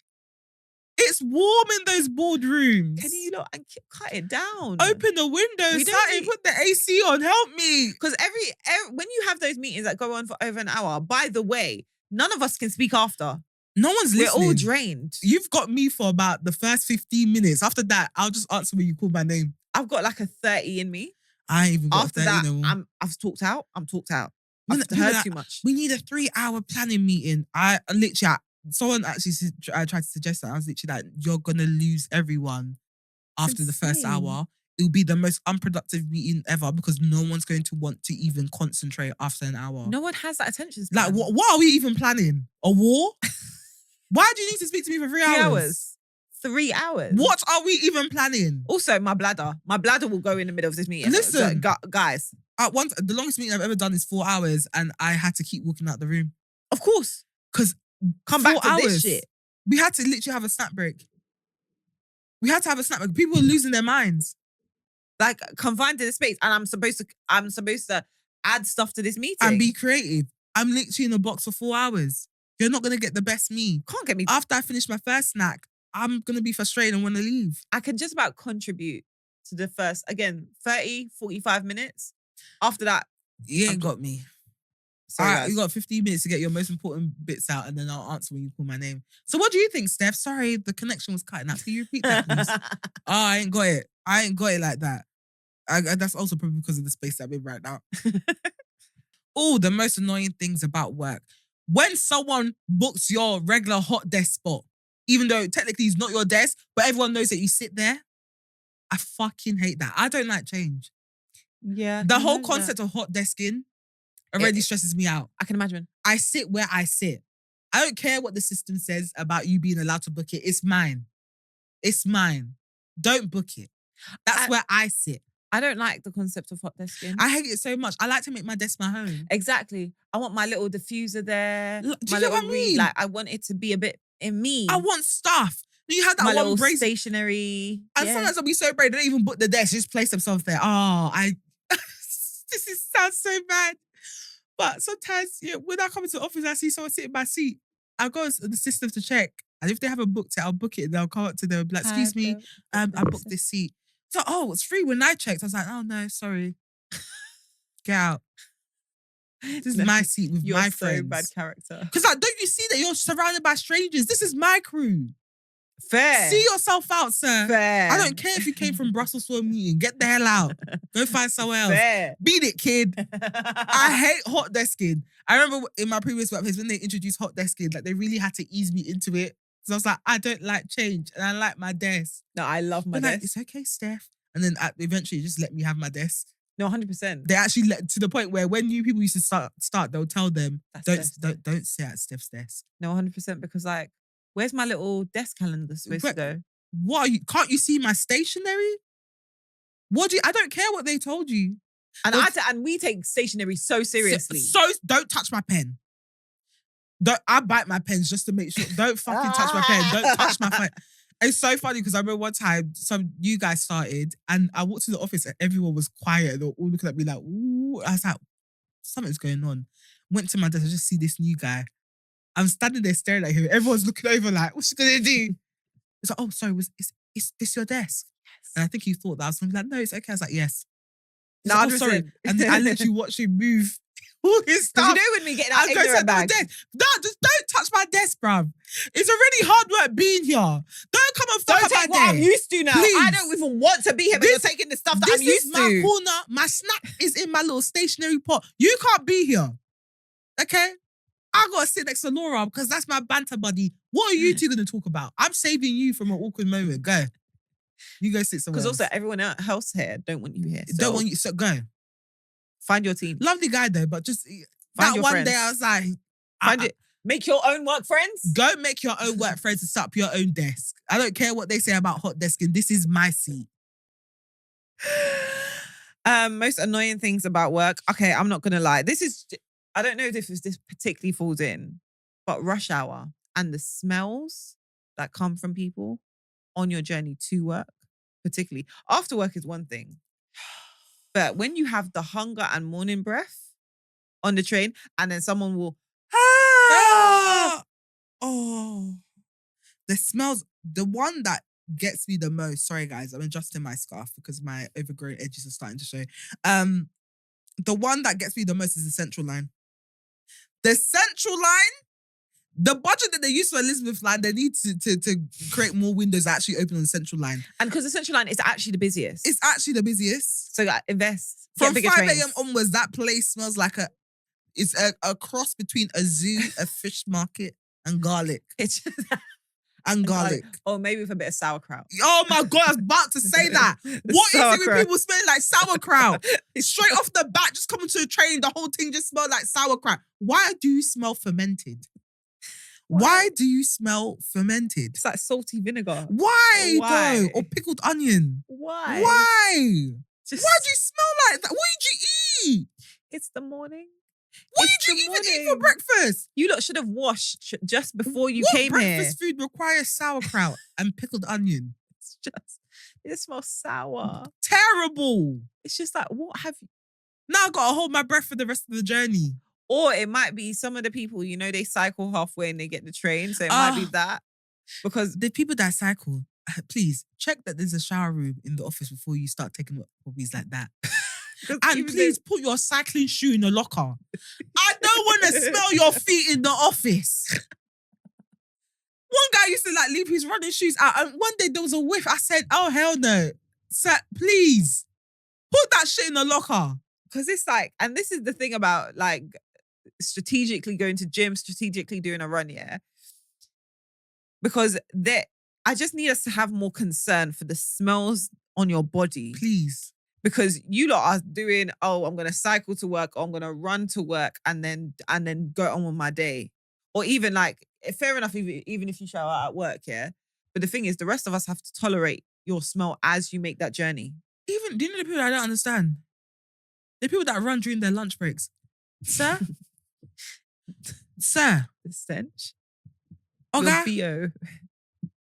It's warm in those boardrooms. Can you and cut it down? Open the window, We don't something, need- put the AC on, help me. Because every when you have those meetings that go on for over an hour, by the way, none of us can speak after. No one's We're listening. all drained. You've got me for about the first 15 minutes. After that, I'll just answer when you call my name. I've got like a 30 in me. I ain't even got After 30 that, no more. I've talked out. I'm talked out. When- I've when heard I- too much. We need a 3-hour planning meeting. Someone actually tried to suggest that. I was literally like, you're going to lose everyone after the first insane. hour. It'll be the most unproductive meeting ever because no one's going to want to even concentrate after an hour. No one has that attention span. Like, what are we even planning? A war? Why do you need to speak to me for 3 3 hours? hours. 3 hours. What are we even planning? Also, my bladder. My bladder will go in the middle of this meeting. Listen. Guys. The longest meeting I've ever done is 4 hours and I had to keep walking out the room. Of course. Because Come back to this shit. We had to literally have a snack break. We had to have a snack break. People were losing their minds. Like confined to the space. And I'm supposed to add stuff to this meeting. And be creative. I'm literally in a box for 4 hours. You're not going to get the best me. Can't get me. After I finish my first snack, I'm going to be frustrated and want to leave. I can just about contribute to the first, again, 30, 45 minutes. After that, You ain't got me. sorry, All right, guys. you got 15 minutes to get your most important bits out and then I'll answer when you call my name. So what do you think, Steph? Sorry, the connection was cutting out. Can you repeat that, please? I ain't got it. I ain't got it like that. That's also probably because of the space that I'm in right now. The most annoying things about work. When someone books your regular hot desk spot, even though technically it's not your desk, but everyone knows that you sit there, I fucking hate that. I don't like change. Yeah. The whole concept of hot desking already stresses me out. I can imagine. I sit where I sit. I don't care what the system says about you being allowed to book it. It's mine. It's mine. Don't book it. That's where I sit. I don't like the concept of hot desking. I hate it so much. I like to make my desk my home. Exactly. I want my little diffuser there. Do you my get what I little mean? Like, I want it to be a bit in me. I want stuff. You had that my one little brace. stationery. And sometimes I'll be so brave, they don't even book the desk, just place themselves there. Sounds so bad. But sometimes when I come into the office, I see someone sitting in my seat. I go to the system to check. And if they haven't booked it, I'll book it. And they'll come up to them and be like, excuse me, I booked this seat. So, it's free when I checked. I was like, oh no, sorry. Get out. This is my seat with my friends. You're so bad character. Because don't you see that you're surrounded by strangers? This is my crew. Fair. See yourself out, sir. Fair. I don't care if you came from Brussels for a meeting. Get the hell out. Go find somewhere else. Fair. Beat it, kid. I hate hot desking. I remember in my previous workplace when they introduced hot desking, like they really had to ease me into it. Because I was like, I don't like change and I like my desk. No, I love my They're desk. like, it's okay, Steph. And then eventually just let me have my desk. No, 100%. They actually let to the point where when new people used to start, they'll tell them, don't sit at Steph's desk. No, 100% because like, where's my little desk calendar supposed to go? What are you? Can't you see my stationery? I don't care what they told you. And we take stationery so seriously. So don't touch my pen. I bite my pens just to make sure. Don't fucking touch my pen. Don't touch my phone. It's so funny because I remember one time some new guys started and I walked to the office and everyone was quiet. They were all looking at me like, ooh. I was like, something's going on. Went to my desk, I just see this new guy. I'm standing there staring at him. Everyone's looking over like, what's she gonna do? It's like, oh, sorry, is this your desk? Yes. And I think he thought that I was gonna be like, no, it's okay. I was like, yes. He's No, like, oh, sorry. And then I literally watched him move all his stuff. Because you know when we get I our go to ignorant my bag. desk. No, just don't touch my desk, bruv. It's already hard work being here. Don't come and fuck Don't up my take what I'm day. used to now. Please. I don't even want to be here, but you're taking the stuff that I'm This is used my to. corner. My snack is in my little stationary pot. You can't be here. Okay? I gotta sit next to Laura because that's my banter buddy. What are you two gonna talk about? I'm saving you from an awkward moment. Go. You go sit somewhere. Because also else. everyone else here don't want you here. So Don't want you. So go. find your team. Lovely guy though, but just Find that your one friends. day I was like, Find it. Make your own work friends. go make your own work friends and set up your own desk. I don't care what they say about hot desking. This is my seat. Most annoying things about work. Okay, I'm not gonna lie. I don't know if this particularly falls in, but rush hour and the smells that come from people on your journey to work. particularly. After work is one thing. But when you have the hunger and morning breath on the train, and then someone will, oh, the smells, the one that gets me the most, sorry guys, I'm adjusting my scarf because my overgrown edges are starting to show. The one that gets me the most is the central line. The central line, the budget that they use for Elizabeth line, they need to create more windows that actually open on the central line. and because the central line is actually the busiest. It's actually the busiest. So like, invest. From Get 5 bigger a.m. trains. onwards, that place smells like it's a cross between a zoo, a fish market, and garlic. It's just, And garlic. or maybe with a bit of sauerkraut. Oh my God, I was about to say that. What is it with people smelling like sauerkraut? Straight off the bat, just coming to a train, the whole thing just smelled like sauerkraut. Why do you smell fermented? Why do you smell fermented? It's like salty vinegar. Why Why? though? Or pickled onion? Why? Why? Just, Why do you smell like that? What did you eat? It's the morning. What It's did you the even eat for morning. breakfast? You lot should have washed just before you What came here. breakfast food requires sauerkraut and pickled onion? It's just, it smells sour. Terrible. It's just like, what have you? Now I gotta hold my breath for the rest of the journey. Or it might be some of the people, you know, they cycle halfway and they get the train. So it might be that. Because The people that cycle, please check that there's a shower room in the office before you start taking hobbies like that. And please put your cycling shoe in the locker. I don't want to smell your feet in the office. One guy used to like leave his running shoes out, and one day there was a whiff. I said, "Oh hell no, sir! Please put that shit in the locker." Because it's like, and this is the thing about like strategically going to gym, strategically doing a run, yeah. Because I just need us to have more concern for the smells on your body. Please. Because you lot are doing, oh, I'm gonna cycle to work, or I'm gonna run to work, and then go on with my day. Or even like, fair enough, even if you shower at work, yeah. But the thing is, the rest of us have to tolerate your smell as you make that journey. Even, do you know the people I don't understand? The people that run during their lunch breaks. Sir? Sir? The stench. Okay. Your BO.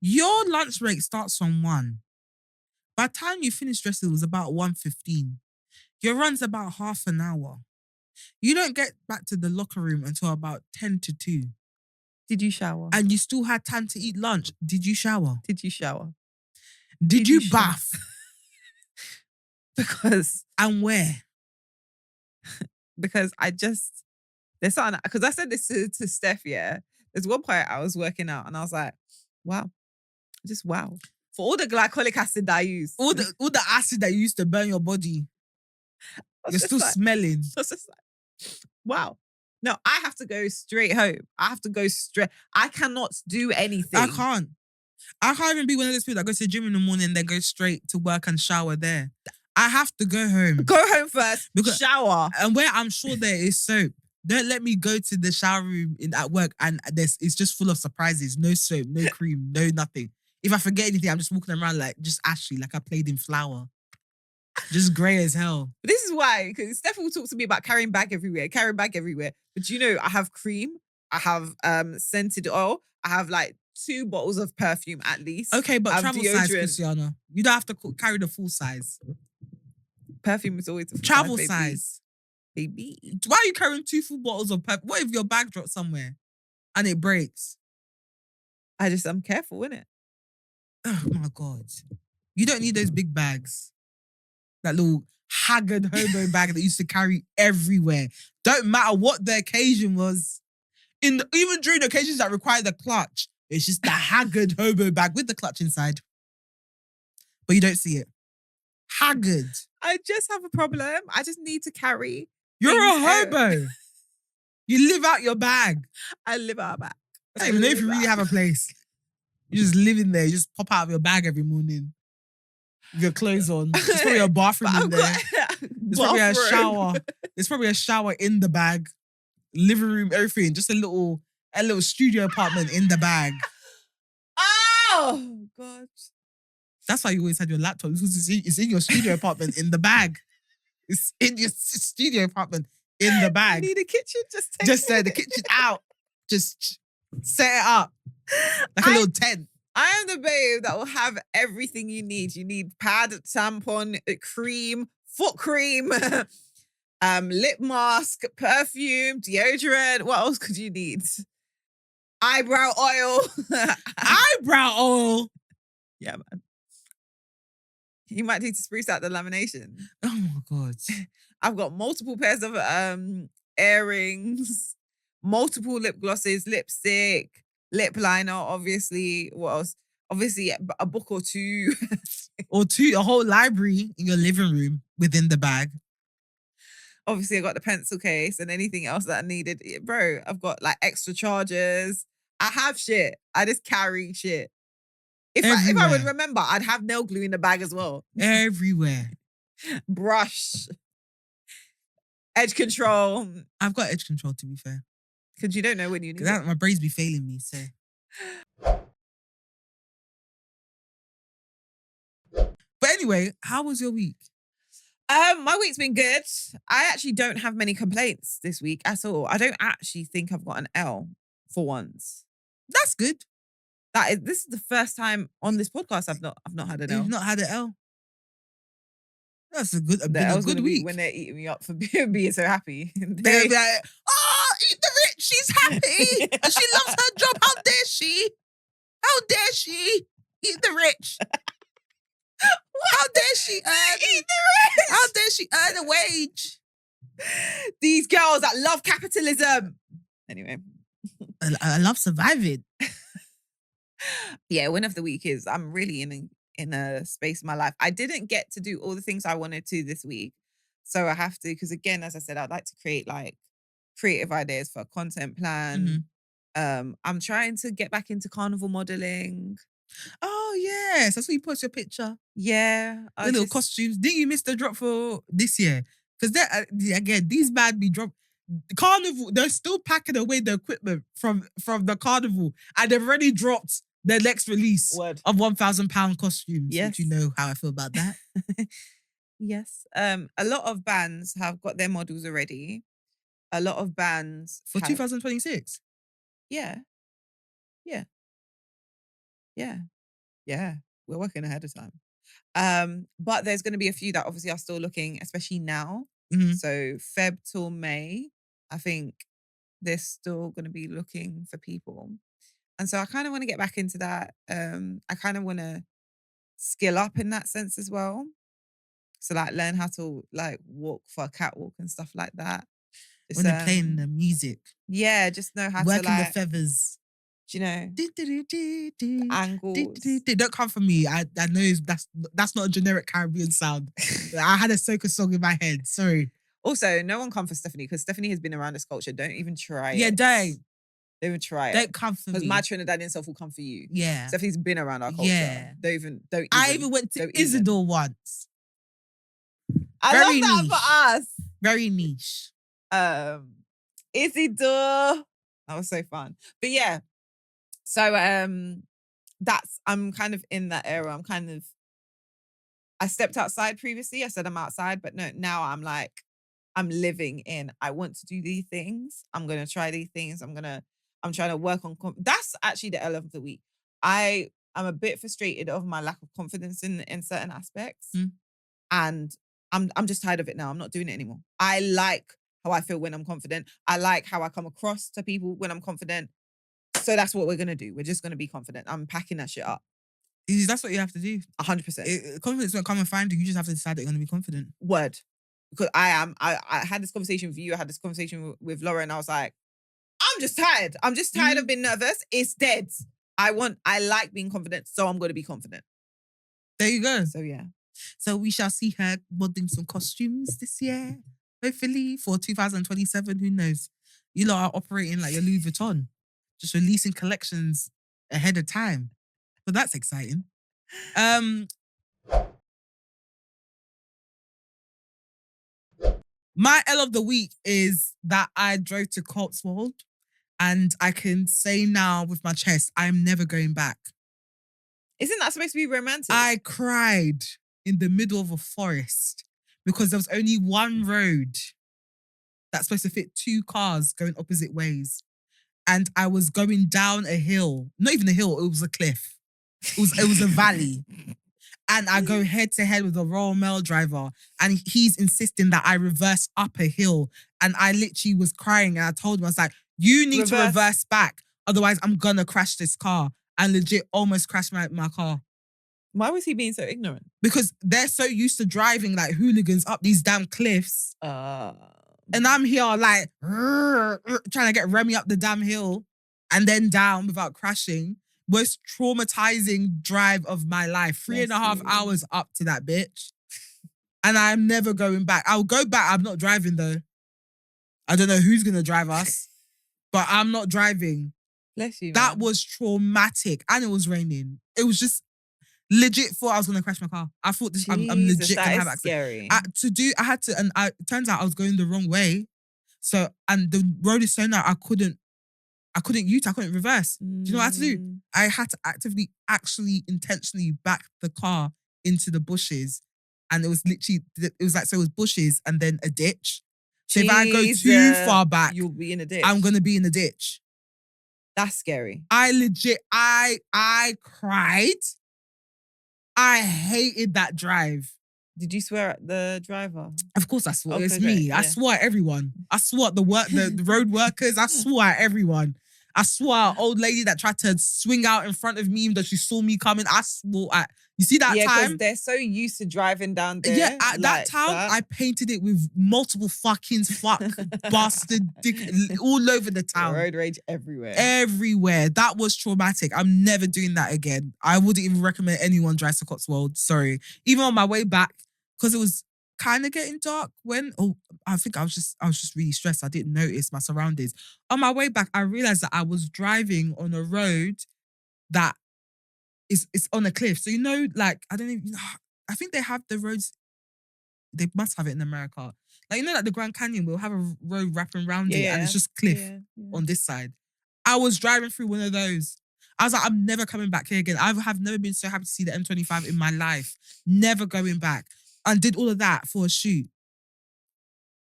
Your lunch break starts from 1. By the time you finish dressing, it was about 1:15. Your run's about half an hour. You don't get back to the locker room until about 10 to 2. Did you shower? And you still had time to eat lunch. Did you shower? Did you shower? Did you shower? bath? Because And where? I just, there's something, because I said this to Steph, yeah. There's one point I was working out and I was like, wow. Just wow. For all the glycolic acid that I use. All the acid that you used to burn your body, you're still smelling. I was just like, wow. No, I have to go straight home. I have to go straight. I cannot do anything. I can't even be one of those people that goes to the gym in the morning and then go straight to work and shower there. I have to go home. Go home first, shower. And where I'm sure there is soap, don't let me go to the shower room at work and it's just full of surprises. No soap, no cream, no nothing. If I forget anything, I'm just walking around like just ashy, like I played in flour. Just grey as hell. But this is why, because Steph will talk to me about carrying bag everywhere. But you know, I have cream, I have scented oil, I have like 2 bottles of perfume at least. Okay, but travel deodorant. size, Christiana. You don't have to carry the full size. Perfume is always a full Travel size, size. baby. Why are you carrying 2 full bottles of perfume? What if your bag drops somewhere and it breaks? I'm careful, innit? Oh my God. You don't need those big bags. That little haggard hobo bag that you used to carry everywhere. Don't matter what the occasion was. Even during the occasions that require the clutch, it's just the haggard hobo bag with the clutch inside. But you don't see it. Haggard. I just have a problem. I just need to carry. You're a things out. hobo. You live out your bag. I live out back. I don't even know if you really have a place. You just live in there. You just pop out of your bag every morning with your clothes on. There's probably a bathroom in there. There's probably a shower. There's probably a shower in the bag. Living room, everything. Just a little studio apartment in the bag. Oh, God. That's why you always had your laptop. It's in your studio apartment in the bag. It's in your studio apartment in the bag. You need a kitchen? Just set the kitchen out. Just set it up. Like a little tent. I am the babe that will have everything you need. You need pad, tampon, cream, foot cream, lip mask, perfume, deodorant. What else could you need? Eyebrow oil. Eyebrow oil. Yeah, man. You might need to spruce out the lamination. Oh my God. I've got multiple pairs of earrings, multiple lip glosses, lipstick, lip liner, obviously. What else? Obviously, a book or two. Or two, a whole library in your living room within the bag. Obviously, I got the pencil case and anything else that I needed. Bro, I've got like extra chargers. I have shit. I just carry shit. If I would remember, I'd have nail glue in the bag as well. Everywhere. Brush. Edge control. I've got edge control, to be fair. Because you don't know when you need it. My brains be failing me, so. But anyway, how was your week? My week's been good. I actually don't have many complaints this week at all. I don't actually think I've got an L for once. That's good. This is the first time on this podcast I've not had an L. You've not had an L. That's a good week. When they're eating me up for being so happy. They'll be like, oh, eat the rich. She's happy. And she loves her job. How dare she? How dare she eat the rich? How dare she earn? Eat the rich. How dare she earn a wage? These girls that love capitalism. Anyway. I love surviving. Yeah, win of the week is I'm really in a space in my life. I didn't get to do all the things I wanted to this week. So I have to, because again, as I said, I'd like to create like creative ideas for a content plan. Mm-hmm. I'm trying to get back into carnival modeling. Oh, yes. That's where you post your picture. Yeah. The little costumes. Didn't you miss the drop for this year? Because again, these bad be drop. The carnival, they're still packing away the equipment from the carnival. And they've already dropped their next release of £1,000 costumes. Yes. Which you know how I feel about that. Yes. A lot of bands have got their models already. A lot of bands for 2026. Yeah. Yeah. Yeah. Yeah. We're working ahead of time. But there's going to be a few that obviously are still looking, especially now. Mm-hmm. So Feb till May, I think they're still going to be looking for people. And so I kind of want to get back into that. I kind of want to skill up in that sense as well. So like learn how to like walk for a catwalk and stuff like that. When they're playing the music. Yeah, just know how working to like, the feathers. Do you know? Angles. Don't come for me. I know that's not a generic Caribbean sound. I had a soca song in my head. Sorry. Also, no one come for Stephanie because Stephanie has been around this culture. Don't even try it. Yeah, don't even try it. Don't come for me. Because my Trinidadian self will come for you. Yeah. Stephanie's been around our culture. Yeah. I even went to Isidore once. I love that for us. Very niche. Isidore. That was so fun. But yeah. So I'm kind of in that era. I stepped outside previously. I said I'm outside, but no, now I'm like, I'm living in, I want to do these things. I'm going to try these things. I'm trying to work on, that's actually the L of the week. I'm a bit frustrated of my lack of confidence in certain aspects. And I'm just tired of it now. I'm not doing it anymore. I like how I feel when I'm confident. I like how I come across to people when I'm confident. So that's what we're going to do. We're just going to be confident. I'm packing that shit up. That's what you have to do. 100%. Confidence won't come and find you. You just have to decide that you're going to be confident. Word. Because I had this conversation with you. I had this conversation with Laura and I was like, I'm just tired. I'm just tired of being nervous. It's dead. I like being confident. So I'm going to be confident. There you go. So yeah. So we shall see her modeling some costumes this year. Hopefully for 2027. Who knows? You lot are operating like your Louis Vuitton. Just releasing collections ahead of time. But that's exciting. My L of the week is that I drove to Cotswold and I can say now with my chest, I'm never going back. Isn't that supposed to be romantic? I cried in the middle of a forest because there was only one road that's supposed to fit 2 cars going opposite ways. And I was going down a hill. Not even a hill, it was a cliff. It was a valley. And I go head to head with a Royal Mail driver, and he's insisting that I reverse up a hill. And I literally was crying, and I told him, I was like, you need to reverse back, otherwise I'm gonna crash this car. And legit almost crashed my car. Why was he being so ignorant? Because they're so used to driving like hooligans up these damn cliffs. And I'm here like trying to get Remy up the damn hill and then down without crashing. Most traumatizing drive of my life. 3.5 hours up to that bitch. And I'm never going back. I'll go back. I'm not driving though. I don't know who's going to drive us, but I'm not driving. Bless you. That was traumatic. And it was raining. It was just legit thought I was going to crash my car. I thought this, I'm legit going to have accident. Scary. I had to, and it turns out I was going the wrong way. So, and the road is so narrow, I couldn't use, I couldn't reverse. Do you know what I had to do? I had to actually intentionally back the car into the bushes. And it was literally, it was bushes and then a ditch. So if I go too far back, you'll be in a ditch. I'm going to be in a ditch. That's scary. I cried. I hated that drive. Did you swear at the driver? Of course I swore. It's me. Yeah. I swore at everyone. I swore at the road workers. I swore at everyone. I swore at old lady that tried to swing out in front of me even though she saw me coming. I swore at... You see that time? Yeah, because they're so used to driving down there. Yeah, at that time, I painted it with multiple fucking fuck, bastard, dick, all over the town. Road rage everywhere. Everywhere. That was traumatic. I'm never doing that again. I wouldn't even recommend anyone drive to Cotswold. Sorry. Even on my way back, because it was kind of getting dark I think I was just really stressed. I didn't notice my surroundings. On my way back, I realized that I was driving on a road that it's on a cliff. So, like, I don't even, I think they have the roads, they must have it in America. Like, like the Grand Canyon, we'll have a road wrapping around it and it's just cliff on this side. I was driving through one of those. I was like, I'm never coming back here again. I have never been so happy to see the M25 in my life. Never going back. And did all of that for a shoot.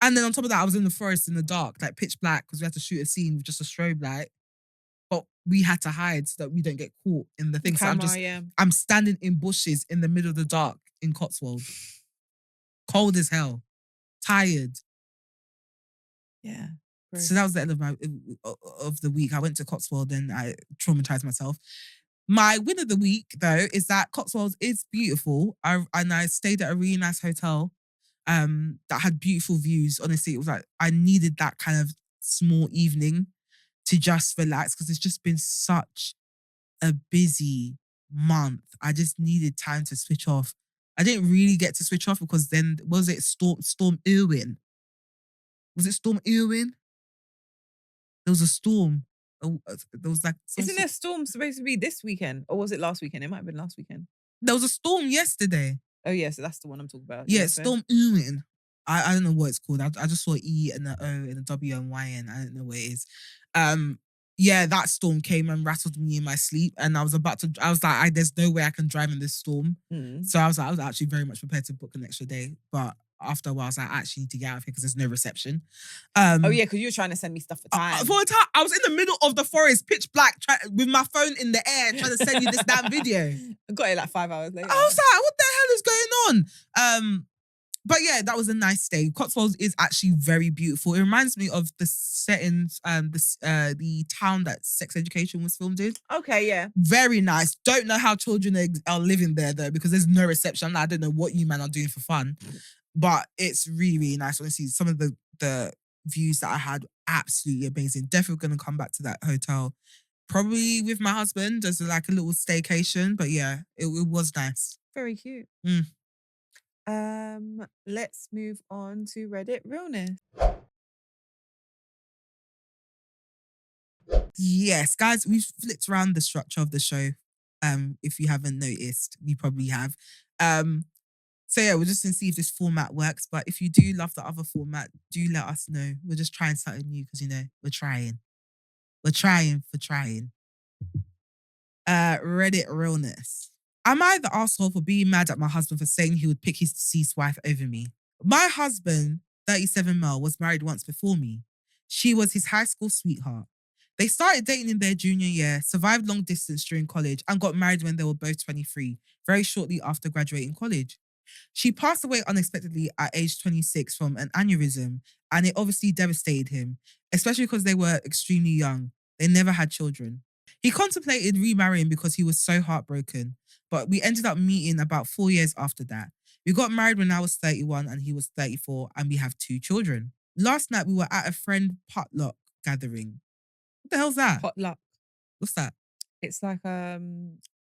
And then on top of that, I was in the forest in the dark, like pitch black, because we had to shoot a scene with just a strobe light. But we had to hide so that we don't get caught in the thing. I'm standing in bushes in the middle of the dark in Cotswold. Cold as hell. Tired. Yeah. So that was the end of the week. I went to Cotswold and I traumatized myself. My win of the week, though, is that Cotswold is beautiful. I stayed at a really nice hotel that had beautiful views. Honestly, it was like I needed that kind of small evening to just relax because it's just been such a busy month. I just needed time to switch off. I didn't really get to switch off because then, was it Storm Irwin? Was it Storm Irwin? There was a storm. There was like... Isn't there a storm supposed to be this weekend? Or was it last weekend? It might have been last weekend. There was a storm yesterday. Oh, yeah, so that's the one I'm talking about. Yeah, Storm Irwin. I don't know what it's called. I just saw E and an O and a W and Y and I don't know what it is. Yeah, that storm came and rattled me in my sleep. And I was like, there's no way I can drive in this storm. So I was actually very much prepared to book an extra day. But after a while, I was like, I actually need to get out of here because there's no reception. Oh yeah, because you were trying to send me stuff for time. For a time, I was in the middle of the forest, pitch black, with my phone in the air, trying to send you this damn video. I got it like 5 hours later. I was like, what the hell is going on? But yeah, that was a nice day. Cotswolds is actually very beautiful. It reminds me of the settings, the town that Sex Education was filmed in. Okay, yeah. Very nice. Don't know how children are living there though, because there's no reception. I don't know what you man are doing for fun. But it's really, really nice. Honestly, some of the views that I had, absolutely amazing. Definitely going to come back to that hotel. Probably with my husband as like a little staycation. But yeah, it was nice. Very cute. Let's move on to Reddit Realness. Yes, guys, we've flipped around the structure of the show. If you haven't noticed, you probably have. So yeah, we're just gonna see if this format works. But if you do love the other format, do let us know. We're just trying something new because we're trying. We're trying for trying. Reddit Realness. Am I the asshole for being mad at my husband for saying he would pick his deceased wife over me? My husband, 37 male, was married once before me. She was his high school sweetheart. They started dating in their junior year, survived long distance during college, and got married when they were both 23, very shortly after graduating college. She passed away unexpectedly at age 26 from an aneurysm, and it obviously devastated him, especially because they were extremely young. They never had children. He contemplated remarrying because he was so heartbroken, but we ended up meeting about 4 years after that. We got married when I was 31 and he was 34, and we have 2 children. Last night, we were at a friend potluck gathering. What the hell's that? Potluck. What's that? It's like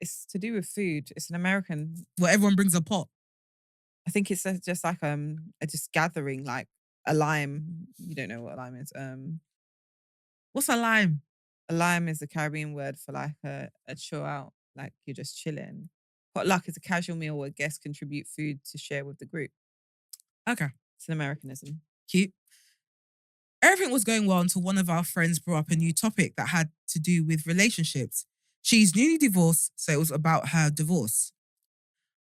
it's to do with food. It's an American. Well, everyone brings a pot. I think it's just like a just gathering, like a lime. You don't know what a lime is. What's a lime? A lime is the Caribbean word for like a chill out, like you're just chilling. Potluck is a casual meal where guests contribute food to share with the group. Okay, It's an Americanism. cute. Everything was going well until one of our friends brought up a new topic that had to do with relationships. She's newly divorced, so it was about her divorce.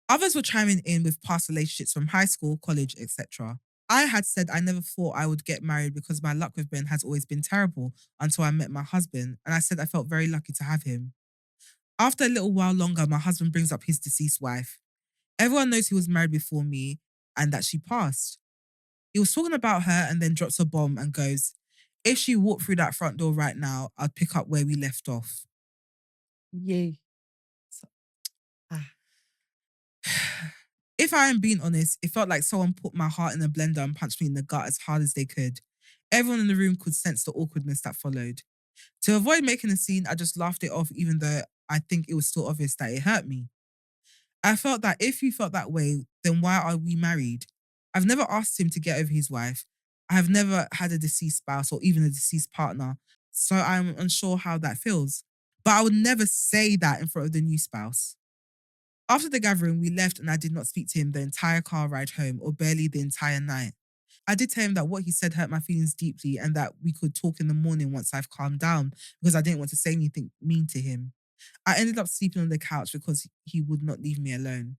Others were chiming in with past relationships from high school, college, etc. I had said I never thought I would get married because my luck with men has always been terrible until I met my husband, and I said I felt very lucky to have him. After a little while longer, my husband brings up his deceased wife. Everyone knows he was married before me and that she passed. He was talking about her and then drops a bomb and goes, if she walked through that front door right now, I'd pick up where we left off. Yay. If I am being honest, it felt like someone put my heart in a blender and punched me in the gut as hard as they could. Everyone in the room could sense the awkwardness that followed. To avoid making a scene, I just laughed it off, even though I think it was still obvious that it hurt me. I felt that if you felt that way, then why are we married? I've never asked him to get over his wife. I have never had a deceased spouse or even a deceased partner, so I'm unsure how that feels. But I would never say that in front of the new spouse. After the gathering, we left and I did not speak to him the entire car ride home or barely the entire night. I did tell him that what he said hurt my feelings deeply and that we could talk in the morning once I've calmed down because I didn't want to say anything mean to him. I ended up sleeping on the couch because he would not leave me alone.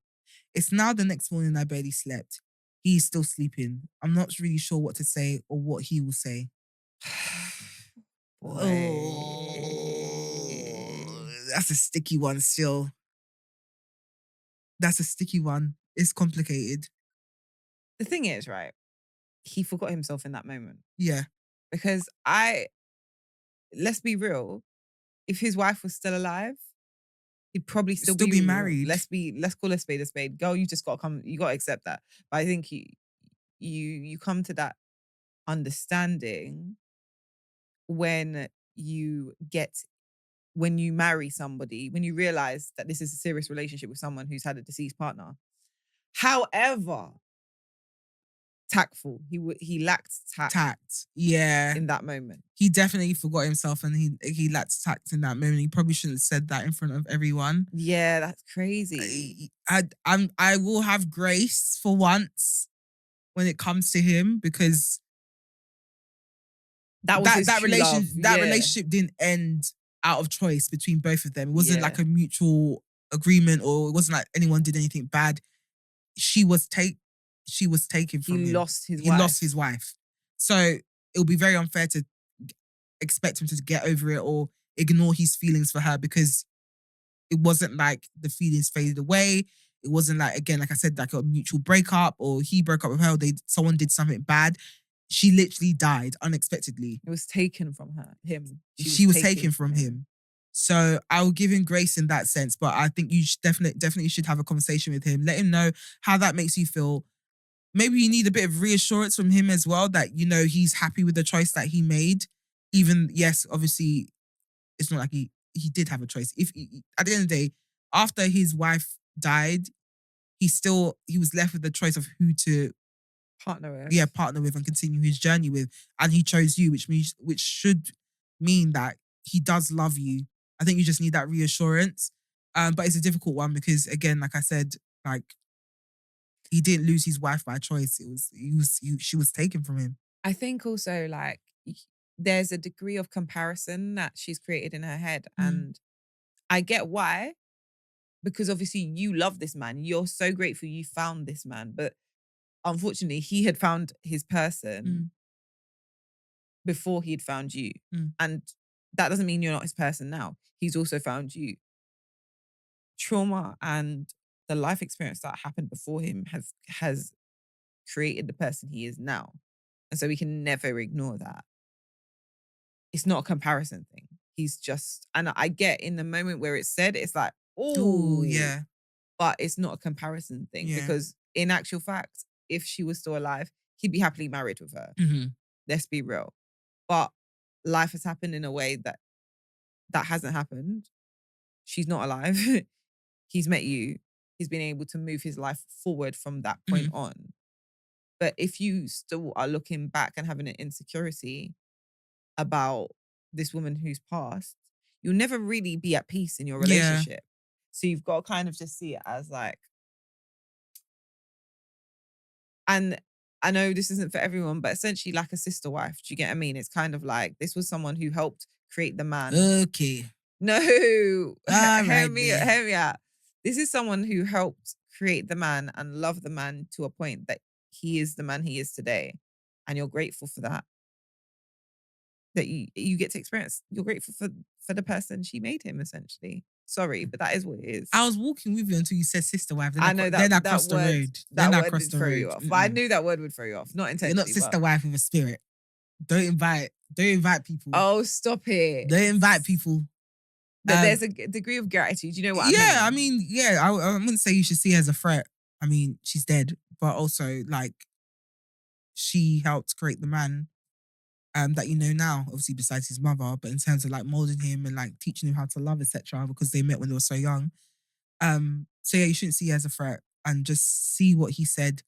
It's now the next morning I barely slept. He's still sleeping. I'm not really sure what to say or what he will say. Boy. Oh, that's a sticky one still. That's a sticky one. It's complicated. The thing is, right, he forgot himself in that moment. Yeah. Because let's be real, if his wife was still alive, he'd probably still be married. Let's call a spade a spade. Girl, you just you gotta accept that. But I think you come to that understanding when you marry somebody, when you realize that this is a serious relationship with someone who's had a deceased partner. However, tactful. He lacked tact. Yeah. In that moment. He definitely forgot himself and he lacked tact in that moment. He probably shouldn't have said that in front of everyone. Yeah, that's crazy. I will have grace for once when it comes to him because that was that relationship didn't end out of choice between both of them. It wasn't like a mutual agreement or it wasn't like anyone did anything bad. She was taken from him. He lost his wife. So it'll be very unfair to expect him to get over it or ignore his feelings for her because it wasn't like the feelings faded away. It wasn't like, again, like I said, like a mutual breakup or he broke up with her or someone did something bad. She literally died unexpectedly. It was taken from him. She was taken from him. So I will give him grace in that sense, but I think you should definitely should have a conversation with him. Let him know how that makes you feel. Maybe you need a bit of reassurance from him as well that, you know, he's happy with the choice that he made. Even, yes, obviously, it's not like he did have a choice. At the end of the day, after his wife died, he was left with the choice of who to partner with and continue his journey with. And he chose you, which should mean that he does love you. I think you just need that reassurance. But it's a difficult one because, again, like I said, like, he didn't lose his wife by choice. She was taken from him. I think also like there's a degree of comparison that she's created in her head. And I get why, because obviously you love this man. You're so grateful you found this man. But unfortunately, he had found his person before he'd found you. And that doesn't mean you're not his person now. He's also found you. Trauma and the life experience that happened before him has created the person he is now. And so we can never ignore that. It's not a comparison thing. He's just, and I get in the moment where it's said, it's like, Oh, oh, yeah. but it's not a comparison thing Yeah. because in actual fact, if she was still alive, he'd be happily married with her. Mm-hmm. Let's be real. But life has happened in a way that hasn't happened. She's not alive. He's met you. He's been able to move his life forward from that point on. But if you still are looking back and having an insecurity about this woman who's passed, you'll never really be at peace in your relationship. So you've got to kind of just see it as like, and I know this isn't for everyone, but essentially like a sister wife. Do you get what I mean? It's kind of like, this was someone who helped create the man. Okay. No, hear me out. This is someone who helped create the man and love the man to a point that he is the man he is today. And you're grateful for that. That you get to experience. You're grateful for the person she made him, essentially. Sorry, but that is what it is. I was walking with you until you said sister wife. I know Then I crossed the road. That Then I word crossed did the throw road. you off. But I knew that word would throw you off. Not intentionally. You're not sister wife with a spirit. Don't invite people. Oh, stop it. Don't invite people. But there's a degree of gratitude. You know what I mean? Yeah, I mean, yeah, I wouldn't say you should see her as a threat. I mean, she's dead. But also, like, she helped create the man that you know now, obviously besides his mother, but in terms of like molding him and like teaching him how to love, etc., because they met when they were so young. So yeah, you shouldn't see it as a threat and just see what he said.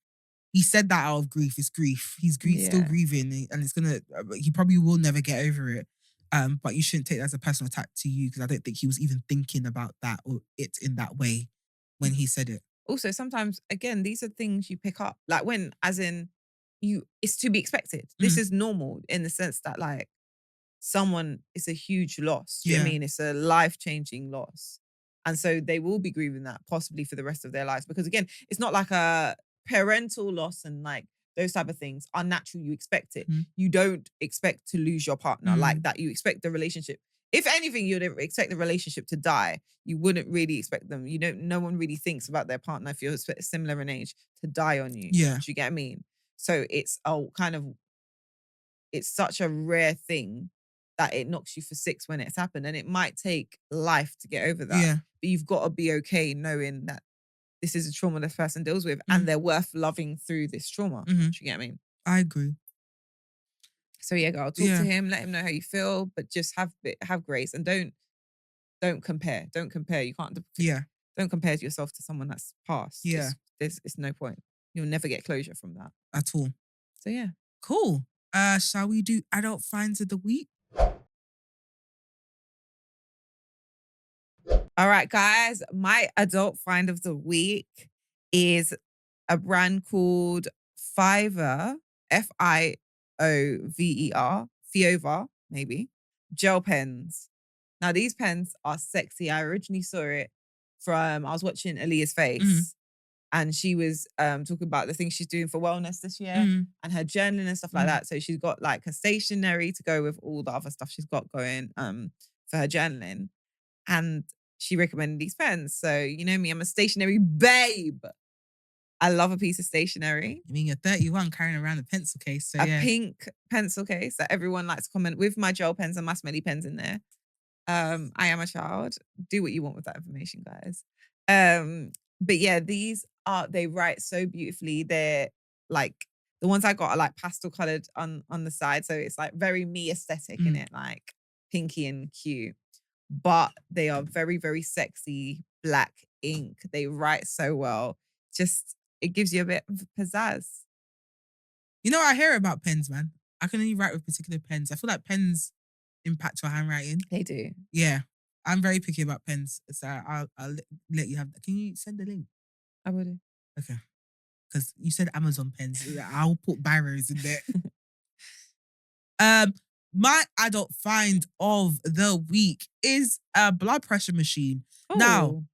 He said that out of grief. It's grief. He's still grieving, and it's gonna. He probably will never get over it. But you shouldn't take that as a personal attack to you because I don't think he was even thinking about that or it in that way when he said it. Also, sometimes again, these are things you pick up, like when, as in, it's to be expected. This is normal in the sense that like someone is a huge loss. Do you know what I mean? It's a life-changing loss. And so they will be grieving that possibly for the rest of their lives. Because again, it's not like a parental loss and like those type of things are natural. You expect it. You don't expect to lose your partner like that. You expect the relationship. If anything, you'd expect the relationship to die. You wouldn't really expect them. No one really thinks about their partner if you're similar in age to die on you. Yeah. Do you get what I mean? So it's it's such a rare thing that it knocks you for six when it's happened. And it might take life to get over that. Yeah. But you've got to be okay knowing that this is a trauma this person deals with and they're worth loving through this trauma. Do you get what I mean? I agree. So yeah, girl, talk to him, let him know how you feel, but just have grace and don't compare. Don't compare. You can't. Don't compare yourself to someone that's passed. Yeah. It's no point. You'll never get closure from that. At all. So yeah. Cool. Shall we do adult finds of the week? All right, guys. My adult find of the week is a brand called Fiverr, Fiover, Fiover, maybe, gel pens. Now, these pens are sexy. I originally saw it from, I was watching Aaliyah's Face. And she was talking about the things she's doing for wellness this year and her journaling and stuff like that. So she's got like a stationery to go with all the other stuff she's got going for her journaling. And she recommended these pens. So you know me, I'm a stationery babe. I love a piece of stationery. I mean, you're 31 carrying around a pencil case. So a pink pencil case that everyone likes to comment with my gel pens and my smelly pens in there. I am a child. Do what you want with that information, guys. But yeah, they write so beautifully. They're like, the ones I got are like pastel colored on the side. So it's like very me aesthetic in it, like pinky and cute. But they are very, very sexy, black ink. They write so well. Just, it gives you a bit of pizzazz. You know, I hear about pens, man. I can only write with particular pens. I feel like pens impact your handwriting. They do. Yeah. I'm very picky about pens. So I'll let you have that. Can you send the link? I will do. Okay. Because you said Amazon pens. I'll put biros in there. My adult find of the week is a blood pressure machine. Oh. Now,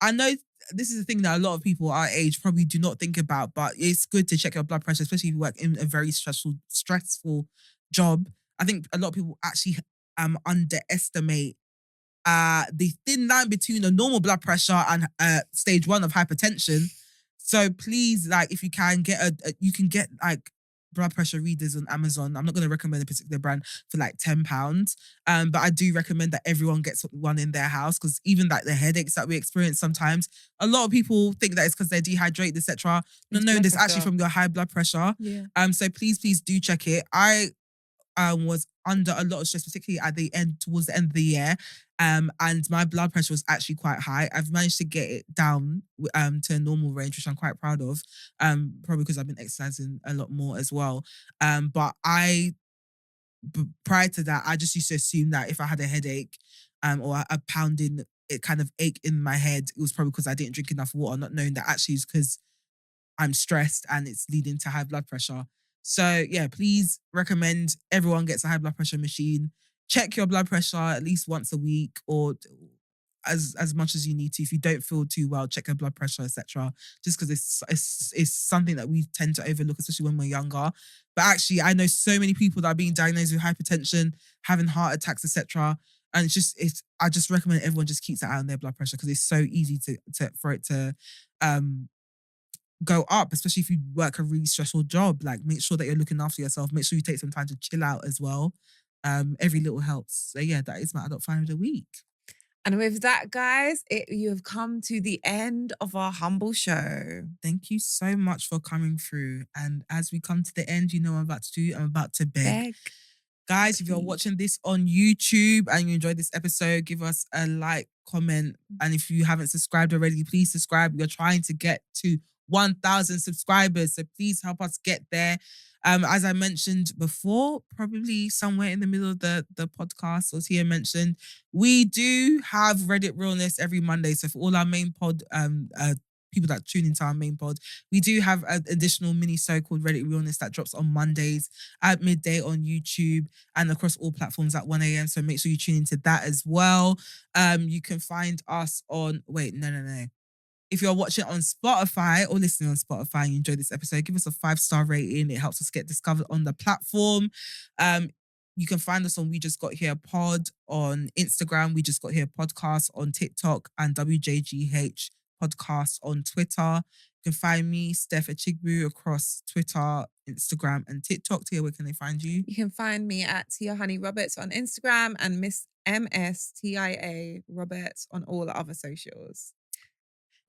I know this is a thing that a lot of people our age probably do not think about, but it's good to check your blood pressure, especially if you work in a very stressful job. I think a lot of people actually underestimate the thin line between a normal blood pressure and stage 1 of hypertension. So please, like, if you can you can get like blood pressure readers on Amazon. I'm not going to recommend a particular brand for like £10. But I do recommend that everyone gets one in their house, because even like the headaches that we experience sometimes, a lot of people think that it's because they're dehydrated, etc. No, there's actually from your high blood pressure. Yeah. So please do check it. I was under a lot of stress, particularly towards the end of the year. And my blood pressure was actually quite high. I've managed to get it down to a normal range, which I'm quite proud of. Probably because I've been exercising a lot more as well. But prior to that, I just used to assume that if I had a headache or a pounding, it kind of ache in my head, it was probably because I didn't drink enough water, not knowing that actually it's because I'm stressed and it's leading to high blood pressure. So yeah, please recommend everyone gets a high blood pressure machine. Check your blood pressure at least once a week, or as much as you need to. If you don't feel too well, check your blood pressure, etc. Just because it's something that we tend to overlook, especially when we're younger. But actually, I know so many people that are being diagnosed with hypertension, having heart attacks, etc. And I just recommend everyone just keeps an eye on their blood pressure, because it's so easy for it to go up, especially if you work a really stressful job. Like, make sure that you're looking after yourself. Make sure you take some time to chill out as well. Every little helps. So yeah, that is my adult find of the week. And with that, guys, you have come to the end of our humble show. Thank you so much for coming through. And as we come to the end, you know what I'm about to do? I'm about to beg. Guys, if you're watching this on YouTube and you enjoyed this episode, give us a like, comment. And if you haven't subscribed already, please subscribe. We're trying to get to 1,000 subscribers. So please help us get there. As I mentioned before, probably somewhere in the middle of the podcast, or Tia mentioned, we do have Reddit Realness every Monday. So for all our main pod people that tune into our main pod, we do have an additional mini show called Reddit Realness that drops on Mondays at midday on YouTube and across all platforms at 1 a.m. So make sure you tune into that as well. You can find us on if you're watching on Spotify or listening on Spotify and you enjoyed this episode, give us a 5-star rating. It helps us get discovered on the platform. You can find us on We Just Got Here Pod on Instagram, We Just Got Here Podcast on TikTok, and WJGH Podcast on Twitter. You can find me, Steph Echigbu, across Twitter, Instagram, and TikTok. Tia, where can they find you? You can find me at Tia Honey Roberts on Instagram and Miss MSTIA Roberts on all the other socials.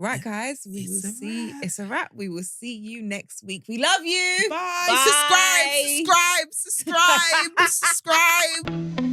Right, guys, it's a wrap. We will see you next week. We love you. Bye. Subscribe.